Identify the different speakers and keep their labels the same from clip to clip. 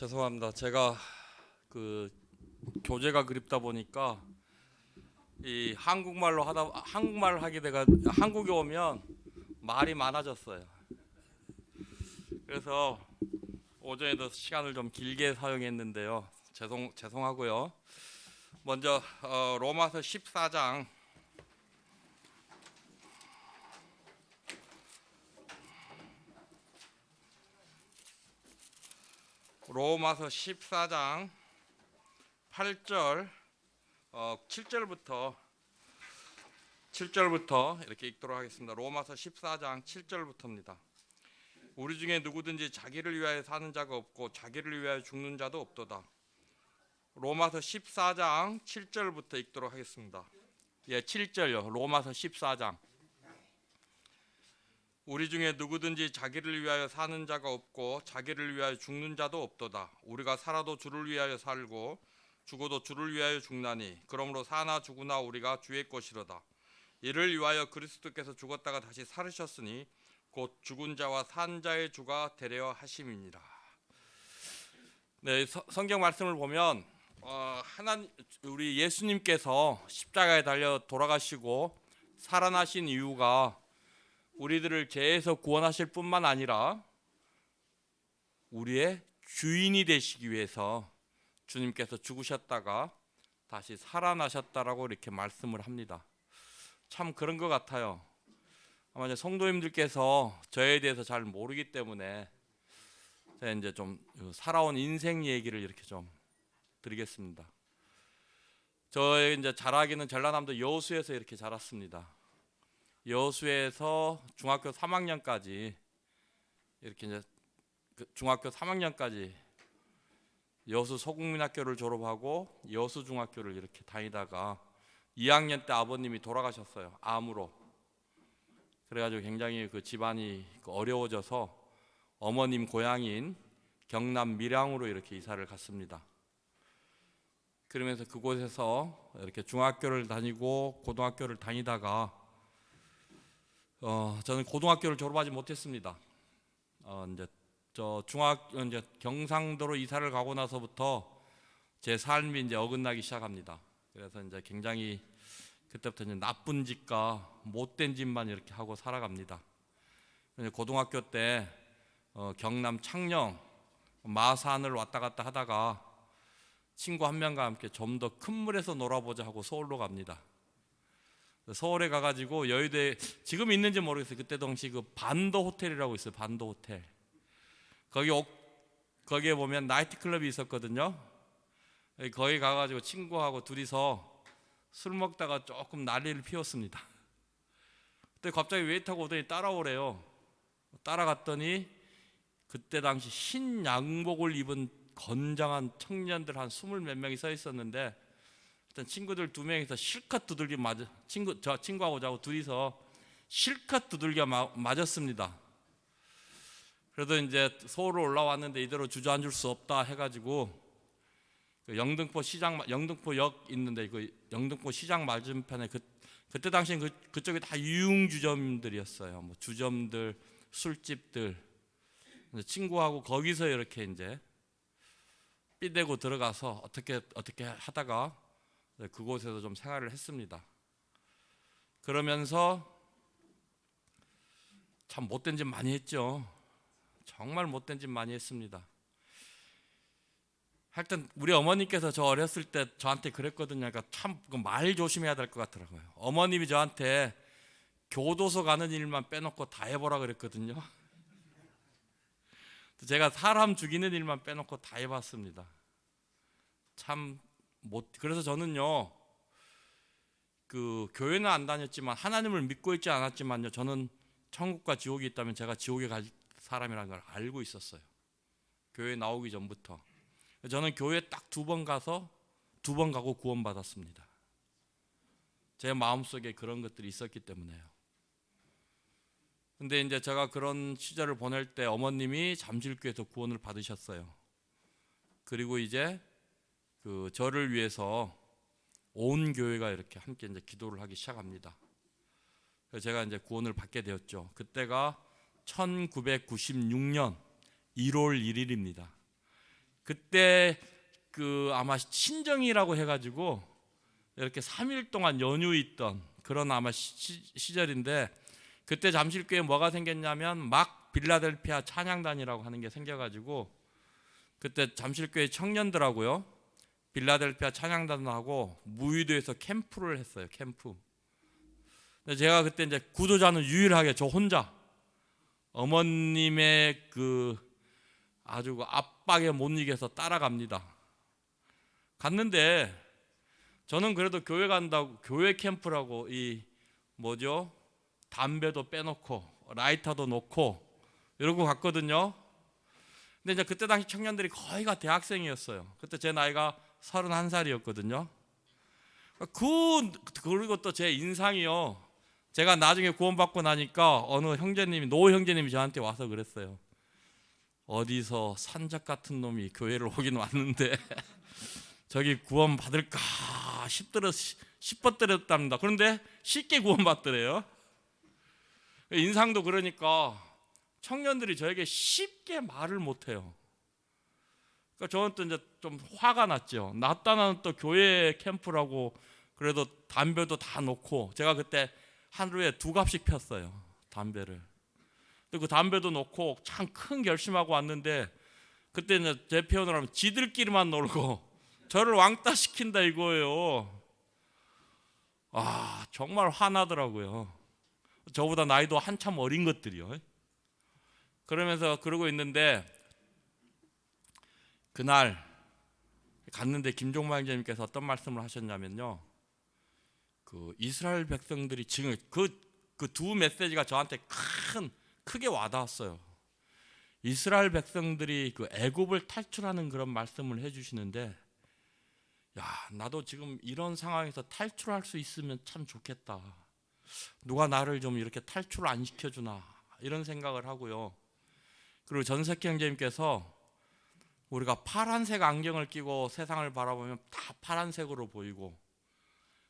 Speaker 1: 죄송합니다. 제가 그 교재가 그립다 보니까 이 한국말을 하게 돼가 한국에 오면 말이 많아졌어요. 그래서 오전에도 시간을 좀 길게 사용했는데요. 죄송하고요. 먼저 로마서 14장 로마서 14장 8절 7절부터 이렇게 읽도록 하겠습니다. 로마서 14장 7절부터입니다. 우리 중에 누구든지 자기를 위하여 사는 자가 없고 자기를 위하여 죽는 자도 없도다. 로마서 14장 7절부터 읽도록 하겠습니다. 7절요. 로마서 14장. 우리 중에 누구든지 자기를 위하여 사는 자가 없고 자기를 위하여 죽는 자도 없도다. 우리가 살아도 주를 위하여 살고 죽어도 주를 위하여 죽나니 그러므로 사나 죽으나 우리가 주의 것이로다. 이를 위하여 그리스도께서 죽었다가 다시 살으셨으니 곧 죽은 자와 산 자의 주가 되려 하심이니라. 네, 성경 말씀을 보면 우리 예수님께서 십자가에 달려 돌아가시고 살아나신 이유가 우리들을 죄에서 구원하실 뿐만 아니라 우리의 주인이 되시기 위해서 주님께서 죽으셨다가 다시 살아나셨다라고 이렇게 말씀을 합니다. 참 그런 것 같아요. 아마 이제 성도님들께서 저에 대해서 잘 모르기 때문에 제가 이제 좀 살아온 인생 얘기를 이렇게 좀 드리겠습니다. 저의 이제 자라기는 전라남도 여수에서 이렇게 자랐습니다. 여수에서 중학교 3학년까지 이렇게 이제 중학교 3학년까지 여수 소국민학교를 졸업하고 여수 중학교를 이렇게 다니다가 2학년 때 아버님이 돌아가셨어요. 암으로. 그래가지고 굉장히 그 집안이 어려워져서 어머님 고향인 경남 밀양으로 이렇게 이사를 갔습니다. 그러면서 그곳에서 이렇게 중학교를 다니고 고등학교를 다니다가 저는 고등학교를 졸업하지 못했습니다. 이제 이제 경상도로 이사를 가고 나서부터 제 삶이 이제 어긋나기 시작합니다. 그래서 이제 굉장히 그때부터 이제 나쁜 짓과 못된 짓만 이렇게 하고 살아갑니다. 고등학교 때 경남 창녕 마산을 왔다 갔다 하다가 친구 한 명과 함께 좀 더 큰 물에서 놀아보자 하고 서울로 갑니다. 서울에 가가지고 여의도에 지금 있는지 모르겠어요. 그때 당시 그 반도 호텔이라고 있어요. 반도 호텔. 거기에 보면 나이트 클럽이 있었거든요. 거기 가가지고 친구하고 둘이서 술 먹다가 조금 난리를 피웠습니다. 그때 갑자기 웨이터가 오더니 따라오래요. 따라갔더니 그때 당시 흰 양복을 입은 건장한 청년들 한 20몇 명이 서 있었는데 일단 친구들 2명이서 실컷 두들겨 저 친구하고 저하고 둘이서 실컷 두들겨 맞았습니다. 그래도 이제 서울로 올라왔는데 이대로 주저앉을 수 없다 해가지고 그 영등포역 있는데 그 영등포 시장 맞은편에 그때 당시엔 그쪽에 다 유흥주점들이었어요. 뭐 주점들, 술집들. 친구하고 거기서 이렇게 이제 삐대고 들어가서 어떻게 하다가 그곳에서 좀 생활을 했습니다. 그러면서 참 못된 짓 많이 했죠. 정말 못된 짓 많이 했습니다. 하여튼 우리 어머니께서 저 어렸을 때 저한테 그랬거든요. 그러니까 참 말 조심해야 될 것 같더라고요. 어머님이 저한테 교도소 가는 일만 빼놓고 다 해보라 그랬거든요. 제가 사람 죽이는 일만 빼놓고 다 해봤습니다. 그래서 저는요, 그 교회는 안 다녔지만 하나님을 믿고 있지 않았지만요, 저는 천국과 지옥이 있다면 제가 지옥에 갈 사람이라는 걸 알고 있었어요. 교회 나오기 전부터. 저는 교회 딱 2번 가고 구원받았습니다. 제 마음속에 그런 것들이 있었기 때문에요. 근데 이제 제가 그런 시절을 보낼 때 어머님이 잠실교회에서 구원을 받으셨어요. 그리고 이제 그 저를 위해서 온 교회가 이렇게 함께 이제 기도를 하기 시작합니다. 그래서 제가 이제 구원을 받게 되었죠. 그때가 1996년 1월 1일입니다. 그때 그 아마 신정이라고 해가지고 이렇게 3일 동안 연휴 있던 그런 아마 시절인데, 그때 잠실교회에 뭐가 생겼냐면 막 빌라델피아 찬양단이라고 하는 게 생겨가지고 그때 잠실교회 청년들하고요 빌라델피아 찬양단하고 무의도에서 캠프를 했어요. 캠프. 근데 제가 그때 이제 구도자는 유일하게 저 혼자 어머님의 그 아주 그 압박에 못 이겨서 따라갑니다. 갔는데 저는 그래도 교회 간다고 교회 캠프라고 이 뭐죠? 담배도 빼놓고 라이터도 놓고 이러고 갔거든요. 근데 이제 그때 당시 청년들이 거의가 대학생이었어요. 그때 제 나이가 31살이었거든요. 그리고 또 제 인상이요. 제가 나중에 구원받고 나니까 어느 형제님이, 노 형제님이 저한테 와서 그랬어요. 어디서 산적 같은 놈이 교회를 오긴 왔는데 저기 구원 받을까 싶었더랬답니다. 그런데 쉽게 구원받더래요. 인상도 그러니까 청년들이 저에게 쉽게 말을 못해요. 그러니까 저는 또 이제 좀 화가 났죠. 났다는 또 교회 캠프라고 그래도 담배도 다 놓고, 제가 그때 하루에 2갑씩 폈어요, 담배를. 그 담배도 놓고 참 큰 결심하고 왔는데 그때 이제 제 표현을 하면 지들끼리만 놀고 저를 왕따 시킨다 이거예요. 아, 정말 화나더라고요. 저보다 나이도 한참 어린 것들이요. 그러면서 그러고 있는데 그날 갔는데 김종만 형제님께서 어떤 말씀을 하셨냐면요. 그 이스라엘 백성들이 지금 그 두 메시지가 저한테 크게 와닿았어요. 이스라엘 백성들이 그 애굽을 탈출하는 그런 말씀을 해주시는데, 야, 나도 지금 이런 상황에서 탈출할 수 있으면 참 좋겠다. 누가 나를 좀 이렇게 탈출 안 시켜주나 이런 생각을 하고요. 그리고 전석희 형제님께서 우리가 파란색 안경을 끼고 세상을 바라보면 다 파란색으로 보이고,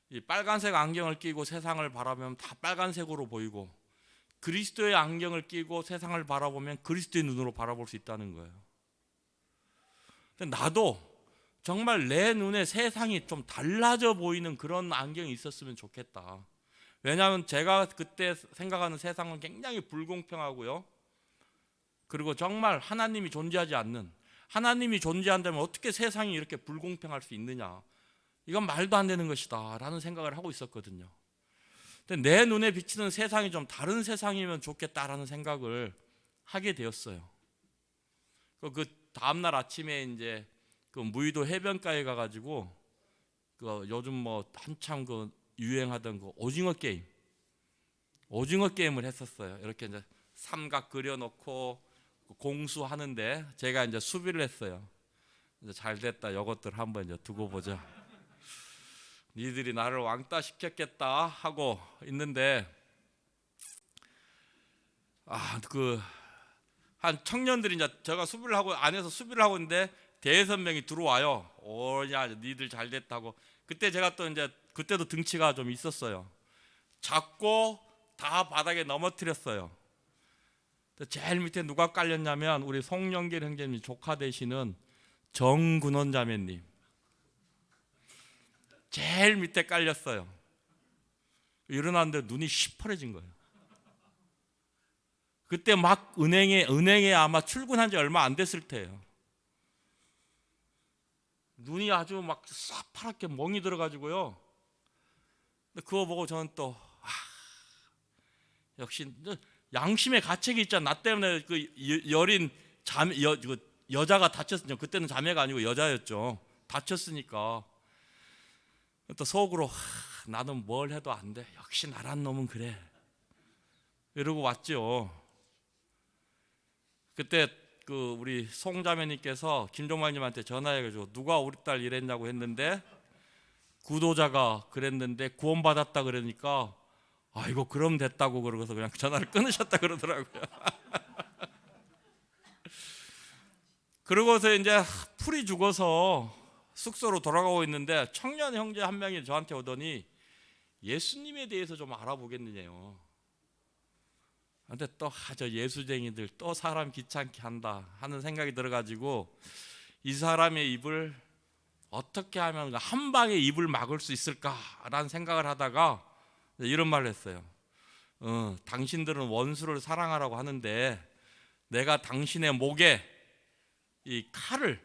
Speaker 1: 이 빨간색 안경을 끼고 세상을 바라보면 다 빨간색으로 보이고, 그리스도의 안경을 끼고 세상을 바라보면 그리스도의 눈으로 바라볼 수 있다는 거예요. 근데 나도 정말 내 눈에 세상이 좀 달라져 보이는 그런 안경이 있었으면 좋겠다. 왜냐하면 제가 그때 생각하는 세상은 굉장히 불공평하고요. 그리고 정말 하나님이 존재하지 않는, 하나님이 존재한다면 어떻게 세상이 이렇게 불공평할 수 있느냐, 이건 말도 안 되는 것이다 라는 생각을 하고 있었거든요. 근데 내 눈에 비치는 세상이 좀 다른 세상이면 좋겠다라는 생각을 하게 되었어요. 그 다음날 아침에 이제 그 무의도 해변가에 가가지고 그 요즘 뭐 한참 그 유행하던 그 오징어 게임을 했었어요. 이렇게 이제 삼각 그려놓고 공수하는데 제가 이제 수비를 했어요. 이제 잘 됐다. 이것들 한번 이제 두고 보자. 니들이 나를 왕따 시켰겠다 하고 있는데, 한 청년들이 이제 제가 수비를 하고 안에서 수비를 하고 있는데 대선명이 들어와요. 오냐, 니들 잘 됐다고. 그때 제가 또 이제 그때도 등치가 좀 있었어요. 잡고 다 바닥에 넘어뜨렸어요. 제일 밑에 누가 깔렸냐면 우리 송영길 형제님 조카 되시는 정근원 자매님. 제일 밑에 깔렸어요. 일어났는데 눈이 시퍼래진 거예요. 그때 막 은행에 아마 출근한 지 얼마 안 됐을 때예요. 눈이 아주 막 새파랗게 멍이 들어가지고요. 근데 그거 보고 저는 또 역시 양심의 가책이 있잖아. 나 때문에 그 여린 여자가 다쳤으니까, 그때는 자매가 아니고 여자였죠. 다쳤으니까 또 속으로 나는 뭘 해도 안 돼. 역시 나란 놈은 그래. 이러고 왔죠. 그때 그 우리 송자매님께서 김종만님한테 전화해가지고 누가 우리 딸 이랬냐고 했는데, 구도자가 그랬는데 구원받았다 그러니까 아이고 그럼 됐다고 그러고서 그냥 전화를 끊으셨다 그러더라고요. 그러고서 이제 풀이 죽어서 숙소로 돌아가고 있는데 청년 형제 한 명이 저한테 오더니 예수님에 대해서 좀 알아보겠느냐요. 근데 또 저 예수쟁이들 또 사람 귀찮게 한다 하는 생각이 들어가지고 이 사람의 입을 어떻게 하면 한 방에 입을 막을 수 있을까라는 생각을 하다가 이런 말을 했어요. 당신들은 원수를 사랑하라고 하는데 내가 당신의 목에 이 칼을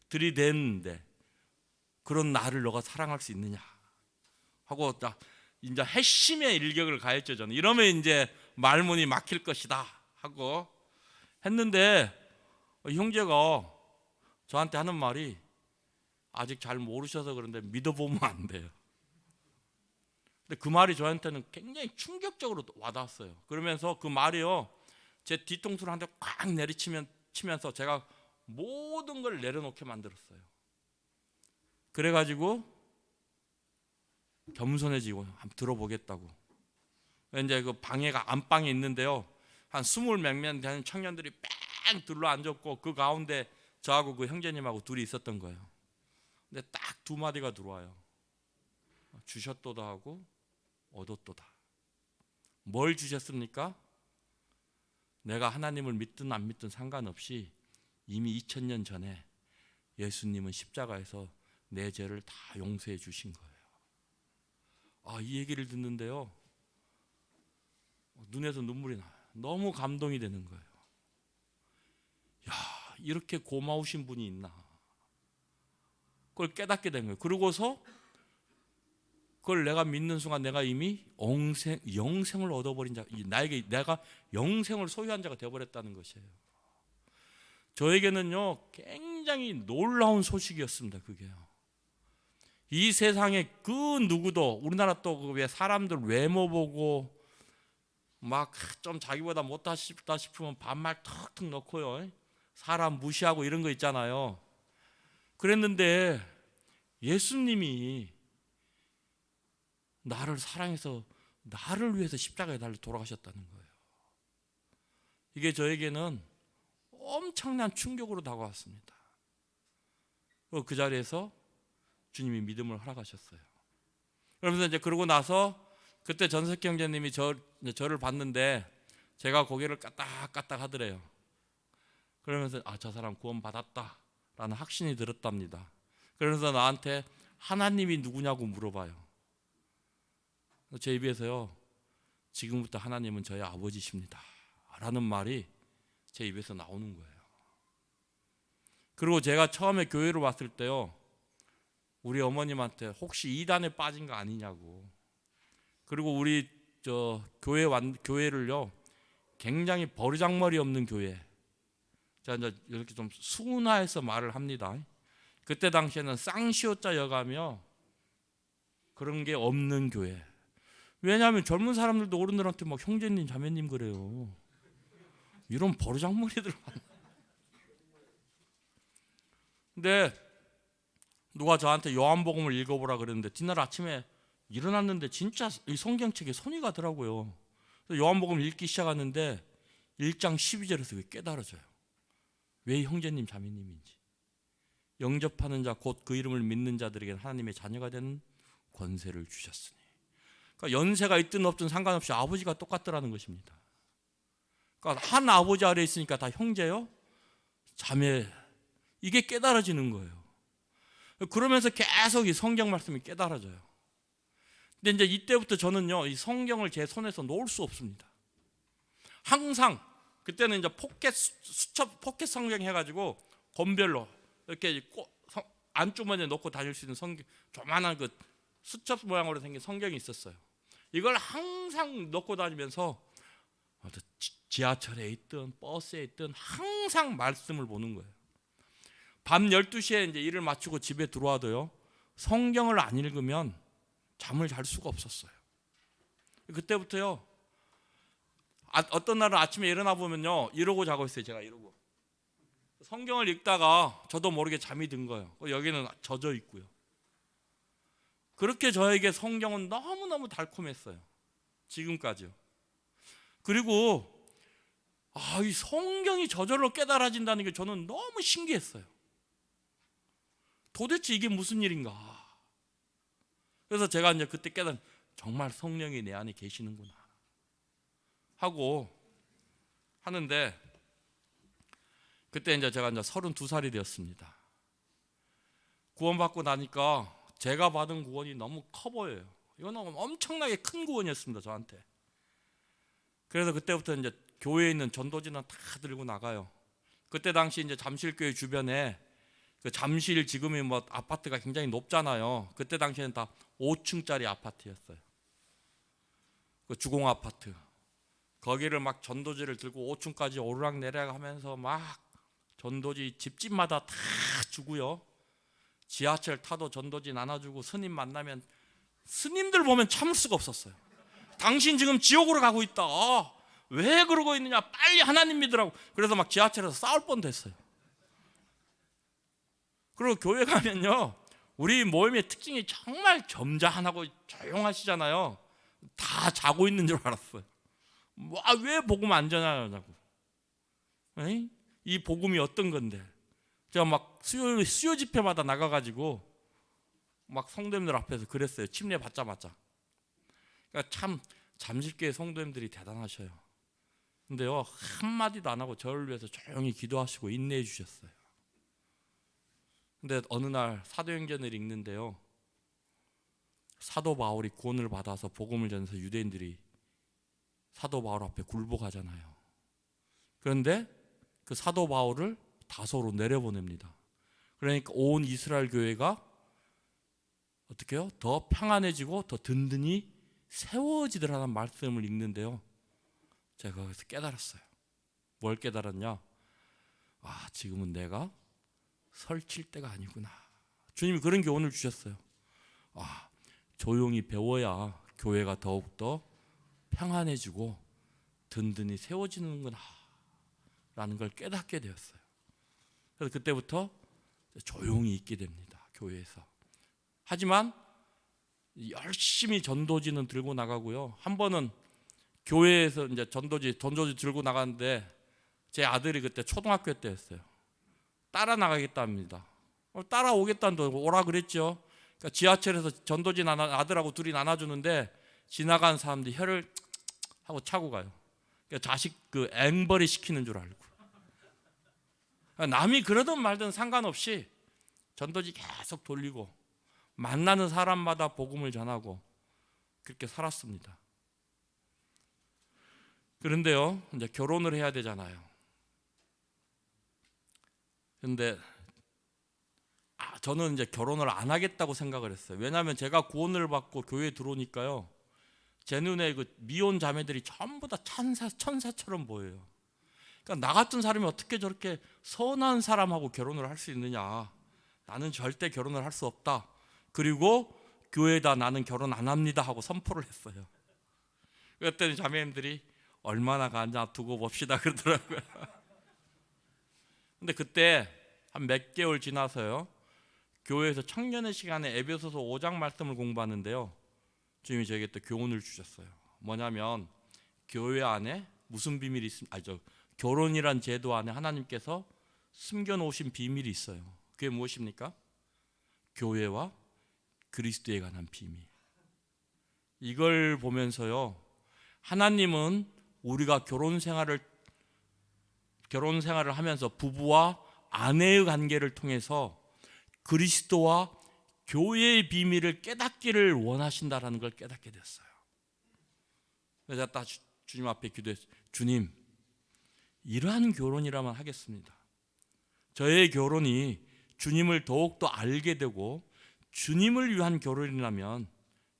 Speaker 1: 들이대는데 그런 나를 너가 사랑할 수 있느냐 하고 이제 핵심의 일격을 가했죠. 저는 이러면 이제 말문이 막힐 것이다 하고 했는데 형제가 저한테 하는 말이 아직 잘 모르셔서 그런데 믿어보면 안 돼요. 근데 그 말이 저한테는 굉장히 충격적으로 와닿았어요. 그러면서 그 말이요, 제 뒤통수를 한 대 꽉 내리치면서 제가 모든 걸 내려놓게 만들었어요. 그래가지고 겸손해지고 한번 들어보겠다고. 이제 그 방해가 안방에 있는데요, 한 20몇 명 되는 청년들이 뺑 둘러 앉았고 그 가운데 저하고 그 형제님하고 둘이 있었던 거예요. 근데 딱 두 마디가 들어와요. 주셨도다 하고 얻었도다. 뭘 주셨습니까? 내가 하나님을 믿든 안 믿든 상관없이 이미 2000년 전에 예수님은 십자가에서 내 죄를 다 용서해 주신 거예요. 이 얘기를 듣는데요, 눈에서 눈물이 나요. 너무 감동이 되는 거예요. 야, 이렇게 고마우신 분이 있나. 그걸 깨닫게 된 거예요. 그러고서 그걸 내가 믿는 순간 내가 이미 영생을 얻어버린 자, 내가 영생을 소유한 자가 되어버렸다는 것이에요. 저에게는요 굉장히 놀라운 소식이었습니다. 그게요. 이 세상에 그 누구도, 우리나라 또 왜 사람들 외모 보고 막 좀 자기보다 못하다 싶으면 반말 턱턱 넣고요, 사람 무시하고 이런 거 있잖아요. 그랬는데 예수님이 나를 사랑해서 나를 위해서 십자가에 달려 돌아가셨다는 거예요. 이게 저에게는 엄청난 충격으로 다가왔습니다. 그 자리에서 주님이 믿음을 허락하셨어요. 그러면서 이제 그러고 나서 그때 전석 형제님이 저를 봤는데 제가 고개를 까딱까딱 하더래요. 그러면서 저 사람 구원 받았다라는 확신이 들었답니다. 그러면서 나한테 하나님이 누구냐고 물어봐요. 제 입에서요, 지금부터 하나님은 저의 아버지십니다 라는 말이 제 입에서 나오는 거예요. 그리고 제가 처음에 교회로 왔을 때요, 우리 어머님한테 혹시 이단에 빠진 거 아니냐고. 그리고 우리 교회를요 굉장히 버르장머리 없는 교회, 제가 이제 이렇게 좀 순화해서 말을 합니다. 그때 당시에는 쌍시오자 여가며 그런 게 없는 교회. 왜냐하면 젊은 사람들도 어른들한테 막 형제님 자매님 그래요. 이런 버르장머리들. 근데 누가 저한테 요한복음을 읽어보라 그랬는데 뒷날 아침에 일어났는데 진짜 이 성경책에 손이 가더라고요. 그래서 요한복음 읽기 시작하는데 1장 12절에서 깨달아져요. 왜 형제님 자매님인지. 영접하는 자 곧 그 이름을 믿는 자들에게는 하나님의 자녀가 되는 권세를 주셨으니. 그러니까 연세가 있든 없든 상관없이 아버지가 똑같더라는 것입니다. 그러니까 한 아버지 아래 있으니까 다 형제요, 자매, 이게 깨달아지는 거예요. 그러면서 계속 이 성경 말씀이 깨달아져요. 근데 이제 이때부터 저는요, 이 성경을 제 손에서 놓을 수 없습니다. 항상 그때는 이제 포켓 성경 해가지고 권별로 이렇게 안주머니에 넣고 다닐 수 있는 성경, 조만한 그 수첩 모양으로 생긴 성경이 있었어요. 이걸 항상 넣고 다니면서 지하철에 있든 버스에 있든 항상 말씀을 보는 거예요. 밤 12시에 이제 일을 마치고 집에 들어와도요, 성경을 안 읽으면 잠을 잘 수가 없었어요. 그때부터요, 어떤 날은 아침에 일어나 보면요, 이러고 자고 있어요. 제가 이러고 성경을 읽다가 저도 모르게 잠이 든 거예요. 여기는 젖어 있고요. 그렇게 저에게 성경은 너무너무 달콤했어요. 지금까지요. 그리고 이 성경이 저절로 깨달아진다는 게 저는 너무 신기했어요. 도대체 이게 무슨 일인가. 그래서 제가 이제 그때 깨달은, 정말 성령이 내 안에 계시는구나 하고 하는데, 그때 이제 제가 이제 32살이 되었습니다. 구원받고 나니까 제가 받은 구원이 너무 커 보여요. 이건 엄청나게 큰 구원이었습니다, 저한테. 그래서 그때부터 이제 교회에 있는 전도지는 다 들고 나가요. 그때 당시 이제 잠실교회 주변에 그 잠실 지금이 뭐 아파트가 굉장히 높잖아요. 그때 당시에는 다 5층짜리 아파트였어요. 그 주공 아파트. 거기를 막 전도지를 들고 5층까지 오르락내리락 하면서 막 전도지 집집마다 다 주고요. 지하철 타도 전도지 나눠주고 스님 만나면 스님들 보면 참을 수가 없었어요. 당신 지금 지옥으로 가고 있다. 왜 그러고 있느냐. 빨리 하나님 믿으라고. 그래서 막 지하철에서 싸울 뻔도 했어요. 그리고 교회 가면요, 우리 모임의 특징이 정말 점잖하고 조용하시잖아요. 다 자고 있는 줄 알았어요. 왜 복음 안 전하냐고. 이 복음이 어떤 건데. 제가 막 수요 집회마다 나가가지고 막 성도님들 앞에서 그랬어요. 침례 받자마자. 그러니까 참 잠실교회 성도님들이 대단하셔요. 근데요, 한마디도 안 하고 저를 위해서 조용히 기도하시고 인내해 주셨어요. 근데 어느 날 사도행전을 읽는데요, 사도 바울이 구원을 받아서 복음을 전해서 유대인들이 사도 바울 앞에 굴복하잖아요. 그런데 그 사도 바울을 다소로 내려보냅니다. 그러니까 온 이스라엘 교회가 어떻게 해요? 더 평안해지고 더 든든히 세워지더라는 말씀을 읽는데요, 제가 거기서 깨달았어요. 뭘 깨달았냐? 지금은 내가 설칠 때가 아니구나. 주님이 그런 교훈을 주셨어요. 조용히 배워야 교회가 더욱더 평안해지고 든든히 세워지는구나 라는 걸 깨닫게 되었어요. 그래서 그때부터 조용히 있게 됩니다, 교회에서. 하지만 열심히 전도지는 들고 나가고요. 한 번은 교회에서 이제 전도지 들고 나갔는데 제 아들이 그때 초등학교 때였어요. 따라 나가겠다 합니다. 따라오겠다는데 오라 그랬죠. 그러니까 지하철에서 전도지 아들하고 둘이 나눠주는데 지나간 사람들이 혀를 하고 차고 가요. 그러니까 자식 그 앵벌이 시키는 줄 알고. 남이 그러든 말든 상관없이 전도지 계속 돌리고 만나는 사람마다 복음을 전하고 그렇게 살았습니다. 그런데요, 이제 결혼을 해야 되잖아요. 그런데 저는 이제 결혼을 안 하겠다고 생각을 했어요. 왜냐하면 제가 구원을 받고 교회에 들어오니까요, 제 눈에 그 미혼 자매들이 전부 다 천사처럼 보여요. 그러니까 나 같은 사람이 어떻게 저렇게 선한 사람하고 결혼을 할 수 있느냐. 나는 절대 결혼을 할 수 없다. 그리고 교회에다 나는 결혼 안 합니다 하고 선포를 했어요. 그랬더니 자매님들이 얼마나 가냐 두고 봅시다 그러더라고요. 근데 그때 한 몇 개월 지나서요, 교회에서 청년의 시간에 에베소서 5장 말씀을 공부하는데요, 주님이 저에게 또 교훈을 주셨어요. 뭐냐면 교회 안에 무슨 비밀이 있습니까? 결혼이란 제도 안에 하나님께서 숨겨놓으신 비밀이 있어요. 그게 무엇입니까? 교회와 그리스도에 관한 비밀. 이걸 보면서요, 하나님은 우리가 결혼 생활을 하면서 부부와 아내의 관계를 통해서 그리스도와 교회의 비밀을 깨닫기를 원하신다라는 걸 깨닫게 됐어요. 그래서 딱 주님 앞에 기도했어요. 주님, 이러한 결혼이라면 하겠습니다. 저의 결혼이 주님을 더욱더 알게 되고 주님을 위한 결혼이라면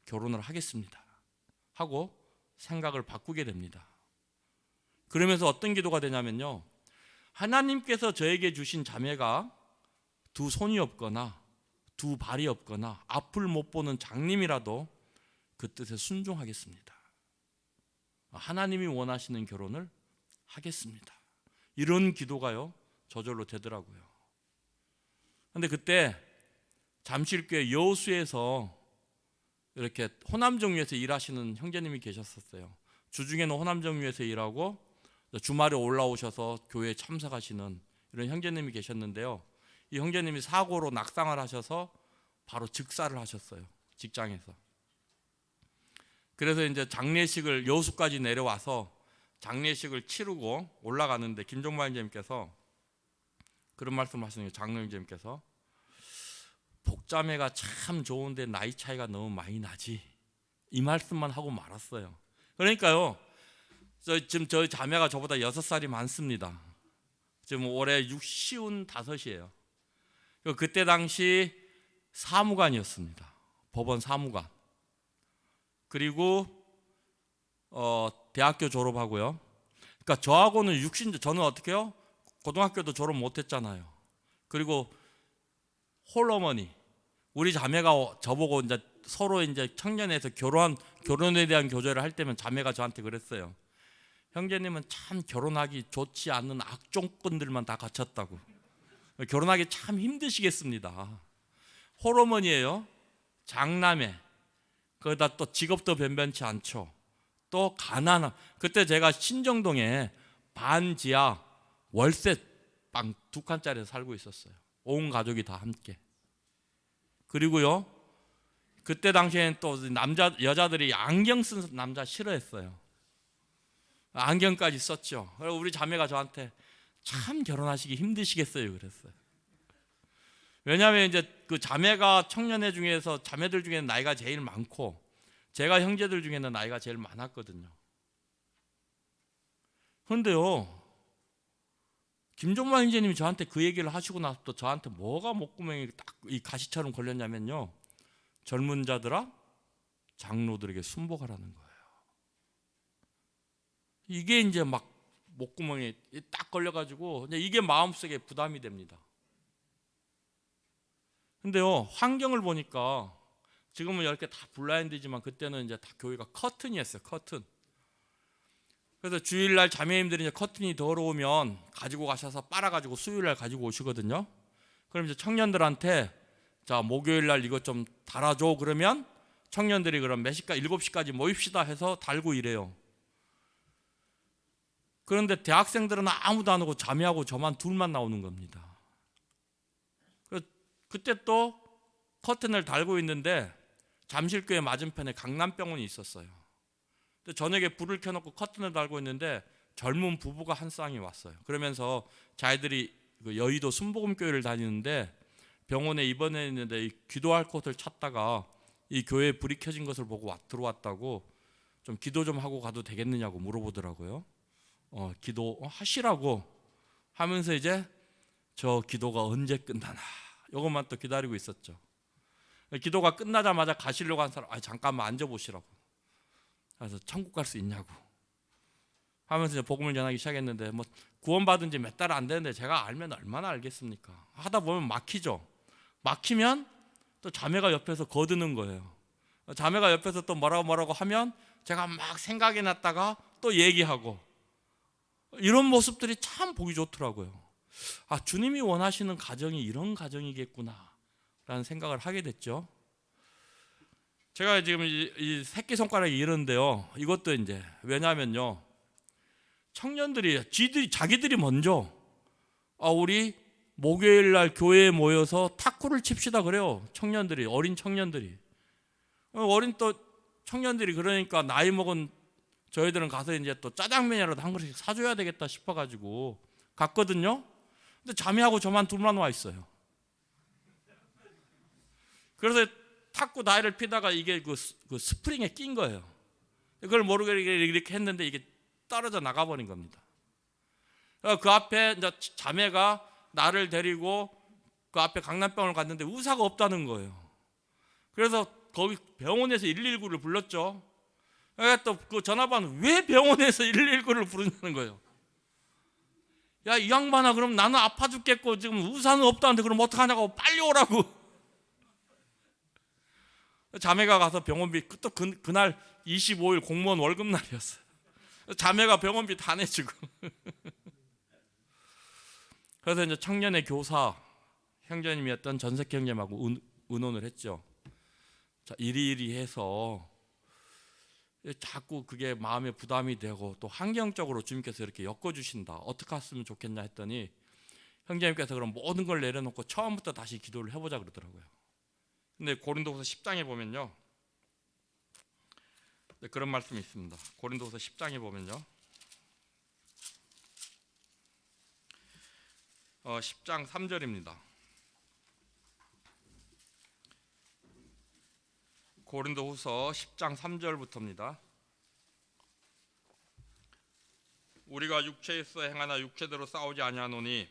Speaker 1: 결혼을 하겠습니다 하고 생각을 바꾸게 됩니다. 그러면서 어떤 기도가 되냐면요, 하나님께서 저에게 주신 자매가 두 손이 없거나 두 발이 없거나 앞을 못 보는 장님이라도 그 뜻에 순종하겠습니다. 하나님이 원하시는 결혼을 하겠습니다. 이런 기도가요 저절로 되더라고요. 그런데 그때 잠실교회 여수에서 이렇게 호남정유에서 일하시는 형제님이 계셨었어요. 주중에는 호남정유에서 일하고 주말에 올라오셔서 교회에 참석하시는 이런 형제님이 계셨는데요, 이 형제님이 사고로 낙상을 하셔서 바로 즉사를 하셨어요, 직장에서. 그래서 이제 장례식을 여수까지 내려와서 장례식을 치르고 올라가는데 김종만 형제님께서 그런 말씀을 하시는 거예요. 장로 형제님께서 복자매가 참 좋은데 나이 차이가 너무 많이 나지, 이 말씀만 하고 말았어요. 그러니까요, 지금 저희 자매가 저보다 6살이 많습니다. 지금 올해 65이에요. 그때 당시 사무관이었습니다. 법원 사무관. 그리고 대학교 졸업하고요. 그러니까 저하고는 저는 어떻게 해요? 고등학교도 졸업 못했잖아요. 그리고 홀어머니, 우리 자매가 저보고 이제 서로 이제 청년에서 결혼에 대한 교제를 할 때면 자매가 저한테 그랬어요. 형제님은 참 결혼하기 좋지 않는 악종건들만 다 갖췄다고. 결혼하기 참 힘드시겠습니다. 홀어머니예요. 장남매. 거기다 또 직업도 변변치 않죠. 또 가난함. 그때 제가 신정동에 반지하 월세 방 2칸짜리에서 살고 있었어요. 온 가족이 다 함께. 그리고요, 그때 당시에는 또 여자들이 안경 쓴 남자 싫어했어요. 안경까지 썼죠. 그리고 우리 자매가 저한테 참 결혼하시기 힘드시겠어요 그랬어요. 왜냐하면 이제 그 자매가 청년회 중에서 자매들 중에는 나이가 제일 많고, 제가 형제들 중에는 나이가 제일 많았거든요. 그런데요, 김종만 형제님이 저한테 그 얘기를 하시고 나서 또 저한테 뭐가 목구멍에 딱 이 가시처럼 걸렸냐면요, 젊은 자들아 장로들에게 순복하라는 거예요. 이게 이제 막 목구멍에 딱 걸려가지고 이게 마음속에 부담이 됩니다. 근데요, 환경을 보니까 지금은 이렇게 다 블라인드지만 그때는 이제 다 교회가 커튼이었어요. 커튼. 그래서 주일날 자매님들이 이제 커튼이 더러우면 가지고 가셔서 빨아가지고 수요일날 가지고 오시거든요. 그럼 이제 청년들한테 자, 목요일날 이것 좀 달아줘. 그러면 청년들이 그럼 몇 시까지 7시까지 모입시다 해서 달고 이래요. 그런데 대학생들은 아무도 안 오고 자매하고 저만 둘만 나오는 겁니다. 그때 또 커튼을 달고 있는데 잠실교회 맞은편에 강남병원이 있었어요. 저녁에 불을 켜놓고 커튼을 달고 있는데 젊은 부부가 한 쌍이 왔어요. 그러면서 자기들이 여의도 순복음교회를 다니는데 병원에 입원해 있는데 이 기도할 곳을 찾다가 이 교회에 불이 켜진 것을 보고 들어왔다고, 좀 기도 좀 하고 가도 되겠느냐고 물어보더라고요. 기도 하시라고 하면서 이제 저 기도가 언제 끝나나 이것만 또 기다리고 있었죠. 기도가 끝나자마자 가시려고 한 사람, 잠깐만 앉아보시라고. 그래서 천국 갈 수 있냐고 하면서 이제 복음을 전하기 시작했는데, 뭐 구원받은 지 몇 달 안 되는데 제가 알면 얼마나 알겠습니까? 하다 보면 막히죠. 막히면 또 자매가 옆에서 거드는 거예요. 자매가 옆에서 또 뭐라고 하면 제가 막 생각이 났다가 또 얘기하고, 이런 모습들이 참 보기 좋더라고요. 주님이 원하시는 가정이 이런 가정이겠구나 라는 생각을 하게 됐죠. 제가 지금 이 새끼손가락이 이런데요, 이것도 이제 왜냐하면요, 청년들이 자기들이 먼저 우리 목요일날 교회에 모여서 탁구를 칩시다 그래요. 청년들이, 어린 청년들이. 어린 또 청년들이 그러니까 나이 먹은 저희들은 가서 이제 또 짜장면이라도 한 그릇씩 사줘야 되겠다 싶어가지고 갔거든요. 근데 자매하고 저만 둘만 와 있어요. 그래서 탁구 다이를 피다가 이게 그 스프링에 낀 거예요. 그걸 모르게 이렇게 했는데 이게 떨어져 나가버린 겁니다. 그 앞에 이제 자매가 나를 데리고 그 앞에 강남병원을 갔는데 의사가 없다는 거예요. 그래서 거기 병원에서 119를 불렀죠. 또 그 전화번호 왜 병원에서 119를 부르냐는 거예요. 야, 이 양반아, 그럼 나는 아파 죽겠고 지금 의사는 없다는데 그럼 어떡하냐고, 빨리 오라고. 자매가 가서 병원비, 또 그날 25일 공무원 월급날이었어요. 자매가 병원비 다 내주고. 그래서 이제 청년의 교사 형제님이었던 전석 형제님하고 의논을 했죠. 자, 이리 해서 자꾸 그게 마음에 부담이 되고 또 환경적으로 주님께서 이렇게 엮어주신다, 어떻게 했으면 좋겠냐 했더니 형제님께서 그럼 모든 걸 내려놓고 처음부터 다시 기도를 해보자 그러더라고요. 근데 고린도후서 10장에 보면요, 그런 말씀이 있습니다. 고린도후서 10장에 보면요, 10장 3절입니다. 고린도후서 10장 3절부터입니다. 우리가 육체에서 행하나 육체대로 싸우지 아니하노니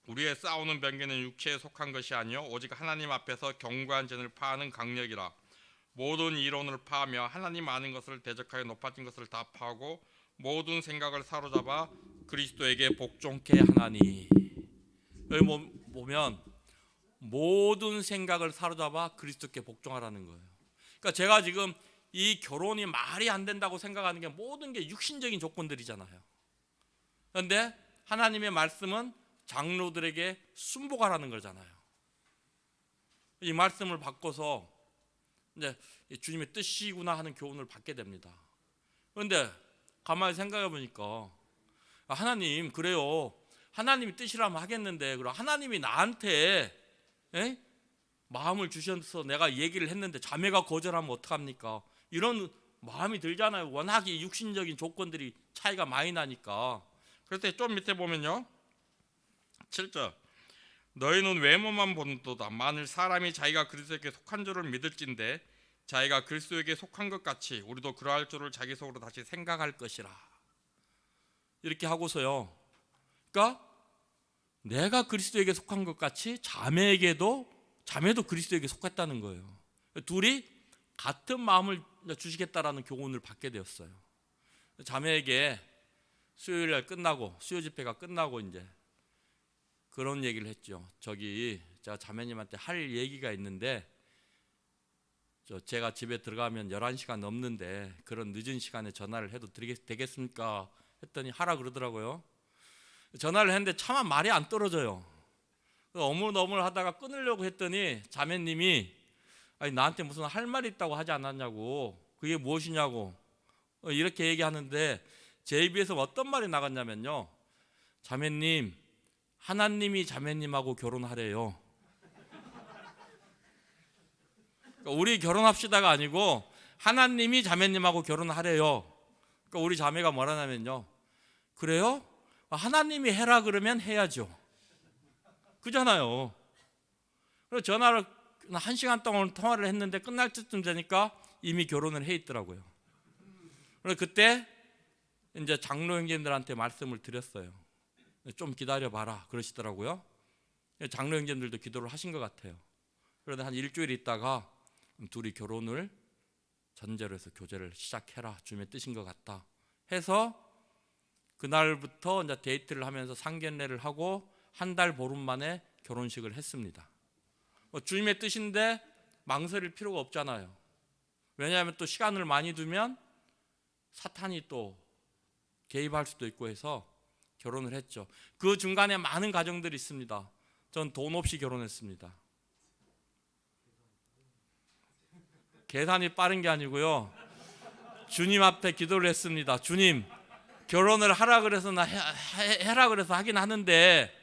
Speaker 1: 우리의 싸우는 병기는 육체에 속한 것이 아니요 오직 하나님 앞에서 견고한 전을 파하는 강력이라. 모든 이론을 파하며 하나님 아는 것을 대적하여 높아진 것을 다 파하고 모든 생각을 사로잡아 그리스도에게 복종케 하나니. 여기 보면 모든 생각을 사로잡아 그리스도께 복종하라는 거예요. 그러니까 제가 지금 이 결혼이 말이 안 된다고 생각하는 게 모든 게 육신적인 조건들이잖아요. 그런데 하나님의 말씀은 장로들에게 순복하라는 거잖아요. 이 말씀을 바꿔서 이제 주님의 뜻이구나 하는 교훈을 받게 됩니다. 그런데 가만히 생각해 보니까 하나님 그래요. 하나님이 뜻이라면 하겠는데 그럼 하나님이 나한테 마음을 주셔서 내가 얘기를 했는데 자매가 거절하면 어떡합니까? 이런 마음이 들잖아요. 워낙 이 육신적인 조건들이 차이가 많이 나니까. 그래서 좀 밑에 보면요 7절 너희는 외모만 보는도다. 만일 사람이 자기가 그리스도에게 속한 줄을 믿을진데 자기가 그리스도에게 속한 것 같이 우리도 그러할 줄을 자기 속으로 다시 생각할 것이라. 이렇게 하고서요 그러니까 내가 그리스도에게 속한 것 같이 자매도 그리스도에게 속했다는 거예요. 둘이 같은 마음을 주시겠다라는 교훈을 받게 되었어요. 자매에게 수요일날 끝나고 수요 집회가 끝나고 이제 그런 얘기를 했죠. 저기 제가 자매님한테 할 얘기가 있는데 제가 집에 들어가면 11시간 넘는데 그런 늦은 시간에 전화를 해도 되겠습니까? 했더니 하라 그러더라고요. 전화를 했는데 차마 말이 안 떨어져요. 어물어물 하다가 끊으려고 했더니 자매님이 아니 나한테 무슨 할 말이 있다고 하지 않았냐고, 그게 무엇이냐고 이렇게 얘기하는데 제 입에서 어떤 말이 나갔냐면요, 자매님 하나님이 자매님하고 결혼하래요. 그러니까 우리 결혼합시다가 아니고 하나님이 자매님하고 결혼하래요. 그러니까 우리 자매가 뭐라냐면요, 그래요? 하나님이 해라 그러면 해야죠. 그잖아요. 그래서 전화를 1시간 동안 통화를 했는데 끝날 때쯤 되니까 이미 결혼을 해 있더라고요. 그래서 그때 이제 장로 형제님들한테 말씀을 드렸어요. 좀 기다려봐라 그러시더라고요. 장로 형제님들도 기도를 하신 것 같아요. 그런데 한 일주일 있다가 둘이 결혼을 전제로 해서 교제를 시작해라, 주님의 뜻인 것 같다 해서 그날부터 이제 데이트를 하면서 상견례를 하고 한 달 보름 만에 결혼식을 했습니다. 주님의 뜻인데 망설일 필요가 없잖아요. 왜냐하면 또 시간을 많이 두면 사탄이 또 개입할 수도 있고 해서 결혼을 했죠. 그 중간에 많은 가정들이 있습니다. 전 돈 없이 결혼했습니다. 계산이 빠른 게 아니고요, 주님 앞에 기도를 했습니다. 주님, 결혼을 하라 그래서 해라 그래서 하긴 하는데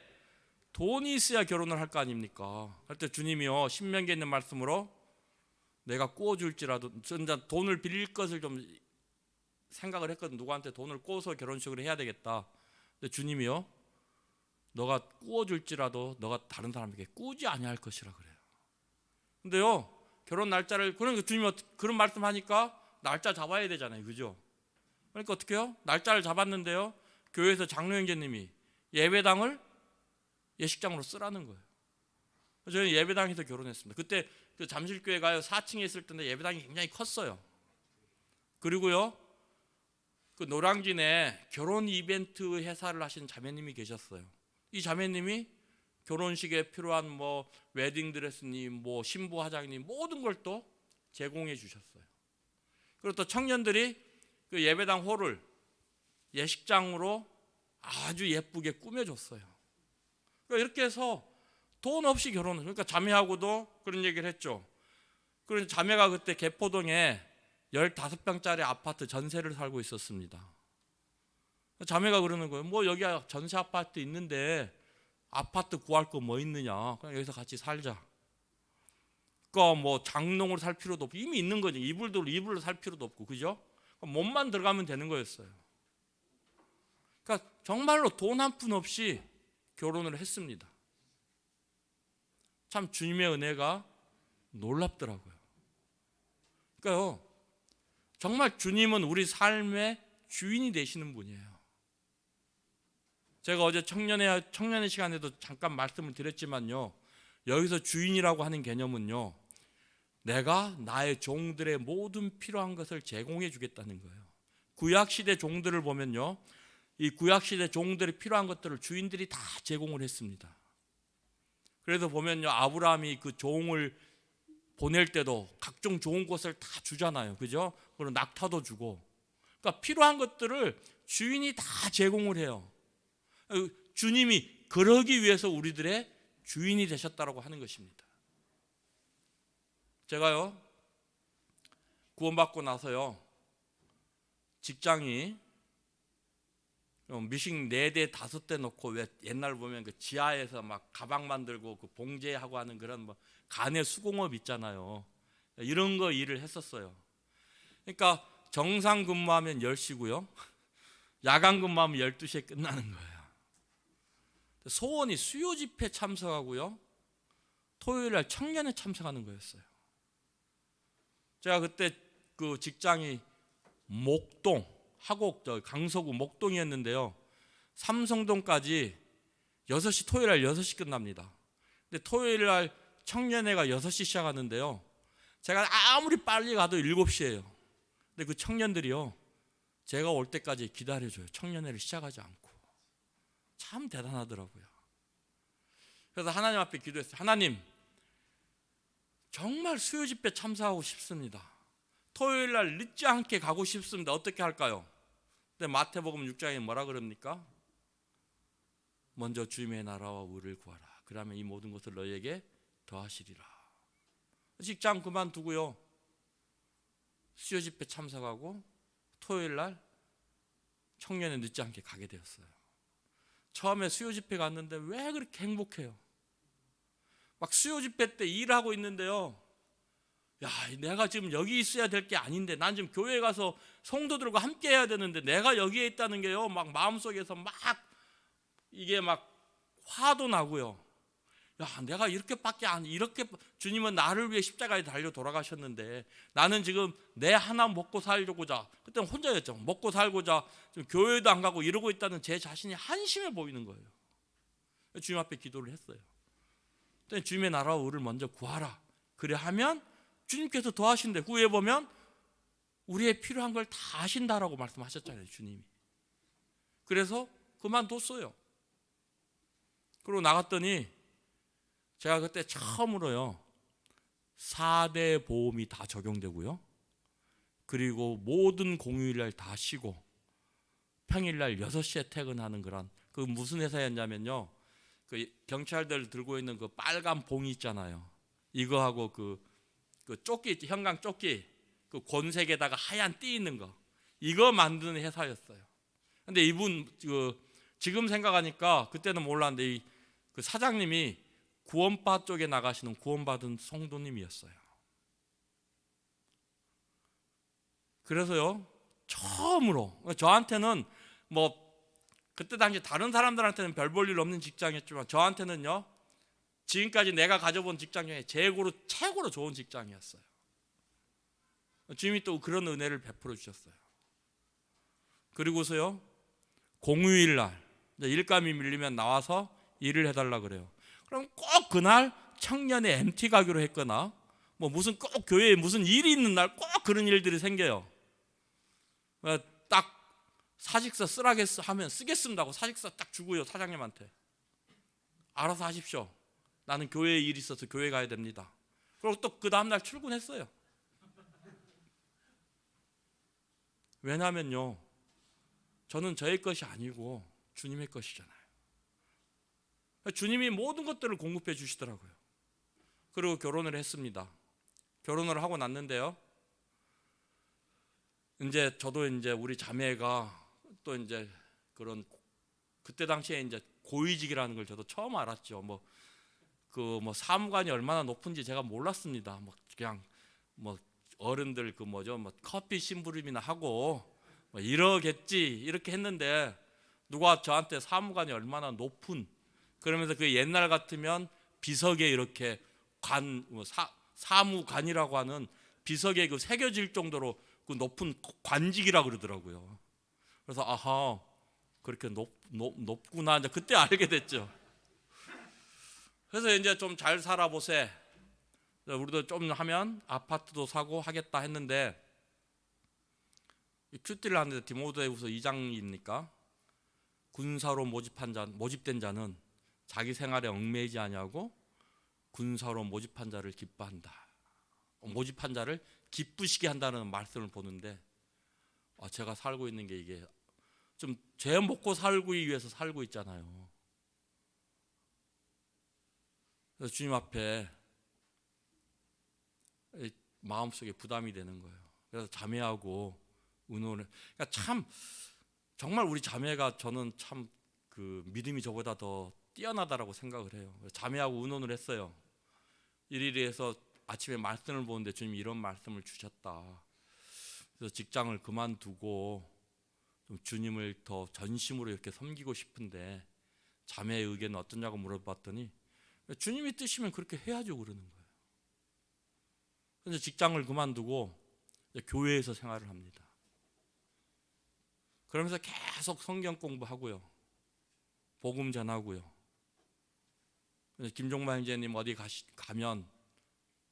Speaker 1: 돈이 있어야 결혼을 할 거 아닙니까? 그때 주님이요 신명기에 있는 말씀으로 내가 구워줄지라도, 진짜 돈을 빌릴 것을 좀 생각을 했거든. 누구한테 돈을 구워서 결혼식을 해야 되겠다. 근데 주님이요, 너가 구워줄지라도 너가 다른 사람에게 꾸지 아니할 것이라 그래요. 근데요 결혼 날짜를, 그러니까 주님이 그런 말씀하니까 날짜 잡아야 되잖아요, 그죠? 그러니까 어떻게 해요? 날짜를 잡았는데요, 교회에서 장로 형제님이 예배당을 예식장으로 쓰라는 거예요. 저희는 예배당에서 결혼했습니다. 그때 그 잠실교회 가요 4층에 있을 때인데 예배당이 굉장히 컸어요. 그리고요 그 노량진에 결혼 이벤트 회사를 하시는 자매님이 계셨어요. 이 자매님이 결혼식에 필요한 뭐 웨딩드레스님, 뭐 신부 화장님 모든 걸 또 제공해 주셨어요. 그리고 또 청년들이 그 예배당 홀을 예식장으로 아주 예쁘게 꾸며줬어요. 그러니까 이렇게 해서 돈 없이 결혼을, 그러니까 자매하고도 그런 얘기를 했죠. 그래서 자매가 그때 개포동에 15평짜리 아파트 전세를 살고 있었습니다. 자매가 그러는 거예요. 뭐 여기 전세 아파트 있는데 아파트 구할 거 뭐 있느냐, 그냥 여기서 같이 살자. 그러니까 뭐 장롱을 살 필요도 없고 이미 있는 거지. 이불로 살 필요도 없고, 그죠? 몸만 들어가면 되는 거였어요. 그러니까 정말로 돈 한 푼 없이 결혼을 했습니다. 참 주님의 은혜가 놀랍더라고요. 그러니까요, 정말 주님은 우리 삶의 주인이 되시는 분이에요. 제가 어제 청년의 시간에도 잠깐 말씀을 드렸지만요, 여기서 주인이라고 하는 개념은요, 내가 나의 종들의 모든 필요한 것을 제공해 주겠다는 거예요. 구약시대 종들을 보면요, 이 구약시대 종들이 필요한 것들을 주인들이 다 제공을 했습니다. 그래서 보면요, 아브라함이 그 종을 보낼 때도 각종 좋은 것을 다 주잖아요. 그죠? 그리고 낙타도 주고. 그러니까 필요한 것들을 주인이 다 제공을 해요. 주님이 그러기 위해서 우리들의 주인이 되셨다고 하는 것입니다. 제가요, 구원받고 나서요, 직장이 미식 4대 5대 놓고, 왜 옛날 보면 그 지하에서 막 가방 만들고 그 봉제하고 하는 그런 뭐 간의 수공업 있잖아요. 이런 거 일을 했었어요. 그러니까 정상 근무하면 10시고요, 야간 근무하면 12시에 끝나는 거예요. 소원이 수요 집회 참석하고요, 토요일 날 청년회 참석하는 거였어요. 제가 그때 그 직장이 목동, 하곡, 강서구 목동이었는데요, 삼성동까지 6시, 토요일 날 6시 끝납니다. 근데 토요일 날 청년회가 6시 시작하는데요, 제가 아무리 빨리 가도 7시예요. 근데 그 청년들이요, 제가 올 때까지 기다려줘요. 청년회를 시작하지 않고. 참 대단하더라고요. 그래서 하나님 앞에 기도했어요. 하나님, 정말 수요 집회 참석하고 싶습니다. 토요일 날 늦지 않게 가고 싶습니다. 어떻게 할까요? 근데 마태복음 6장에 뭐라 그럽니까? 먼저 주님의 나라와 의를 구하라. 그러면 이 모든 것을 너희에게 더하시리라. 직장 그만두고요, 수요 집회 참석하고 토요일 날 청년회 늦지 않게 가게 되었어요. 처음에 수요 집회 갔는데 왜 그렇게 행복해요? 막 수요 집회 때 일하고 있는데요, 야, 내가 지금 여기 있어야 될 게 아닌데, 난 지금 교회에 가서 성도들과 함께 해야 되는데 내가 여기에 있다는 게요, 막 마음속에서 막 이게 막 화도 나고요. 야, 내가 이렇게 주님은 나를 위해 십자가에 달려 돌아가셨는데 나는 지금 내 하나 먹고 살고자, 그때는 혼자였죠. 먹고 살고자 지금 교회도 안 가고 이러고 있다는 제 자신이 한심해 보이는 거예요. 주님 앞에 기도를 했어요. 그때 주님의 나라와 의를 먼저 구하라. 그래 하면 주님께서 더하신대. 후에 보면 우리의 필요한 걸 다 하신다라고 말씀하셨잖아요, 주님이. 그래서 그만뒀어요. 그리고 나갔더니 제가 그때 처음으로요, 4대 보험이 다 적용되고요, 그리고 모든 공휴일날 다 쉬고 평일날 6시에 퇴근하는 그런, 그 무슨 회사였냐면요, 그 경찰들 들고 있는 그 빨간 봉이 있잖아요. 이거하고 그 조끼, 형광 조끼, 그 곤색에다가 하얀 띠 있는 거, 이거 만드는 회사였어요. 근데 이분 지금 생각하니까 그때는 몰랐는데 그 사장님이 구원파 쪽에 나가시는 구원받은 성도님이었어요. 그래서요, 처음으로 저한테는 뭐 그때 당시 다른 사람들한테는 별 볼 일 없는 직장이었지만 저한테는요, 지금까지 내가 가져본 직장 중에 최고로 좋은 직장이었어요. 주님이 또 그런 은혜를 베풀어 주셨어요. 그리고서요, 공휴일 날 일감이 밀리면 나와서 일을 해달라 그래요. 그럼 꼭 그날 청년회 MT 가기로 했거나, 뭐 무슨 꼭 교회에 무슨 일이 있는 날 꼭 그런 일들이 생겨요. 딱 사직서 쓰라겠어 하면 쓰겠습니다고 사직서 딱 주고요, 사장님한테 알아서 하십시오. 나는 교회에 일이 있어서 교회 가야 됩니다. 그리고 또 그 다음날 출근했어요. 왜냐하면요, 저는 저의 것이 아니고 주님의 것이잖아요. 주님이 모든 것들을 공급해 주시더라고요. 그리고 결혼을 했습니다. 결혼을 하고 났는데요, 이제 저도 이제 우리 자매가 또 이제 그런, 그때 당시에 이제 고위직이라는 걸 저도 처음 알았죠. 뭐 사무관이 얼마나 높은지 제가 몰랐습니다. 뭐 그냥 뭐 어른들 뭐 커피 심부름이나 하고 뭐 이러겠지 이렇게 했는데, 누가 저한테 사무관이 얼마나 높은, 그러면서 그 옛날 같으면 비석에 이렇게 사무관이라고 하는 비석에 그 새겨질 정도로 그 높은 관직이라 그러더라고요. 그래서 아하, 그렇게 높구나. 이제 그때 알게 됐죠. 그래서 이제 좀 잘 살아보세. 우리도 좀 하면 아파트도 사고 하겠다 했는데, 큐티를 하는데 디모데후서 2장이니까 군사로 모집된 자는 자기 생활에 얽매이지 아니하고 군사로 모집한 자를 기뻐한다. 모집한 자를 기쁘시게 한다는 말씀을 보는데, 제가 살고 있는 게 이게 좀 죄 먹고 살기 위해서 살고 있잖아요. 그래서 주님 앞에 마음속에 부담이 되는 거예요. 그래서 자매하고 의논을, 그러니까 참 정말 우리 자매가 저는 참 그 믿음이 저보다 더 뛰어나다라고 생각을 해요. 자매하고 의논을 했어요. 이리해서 아침에 말씀을 보는데 주님이 이런 말씀을 주셨다. 그래서 직장을 그만두고 좀 주님을 더 전심으로 이렇게 섬기고 싶은데 자매의 의견은 어떠냐고 물어봤더니 주님이 뜻이면 그렇게 해야죠 그러는 거예요. 그래서 직장을 그만두고 교회에서 생활을 합니다. 그러면서 계속 성경 공부하고요, 복음 전하고요. 김종만 형제님 어디 가면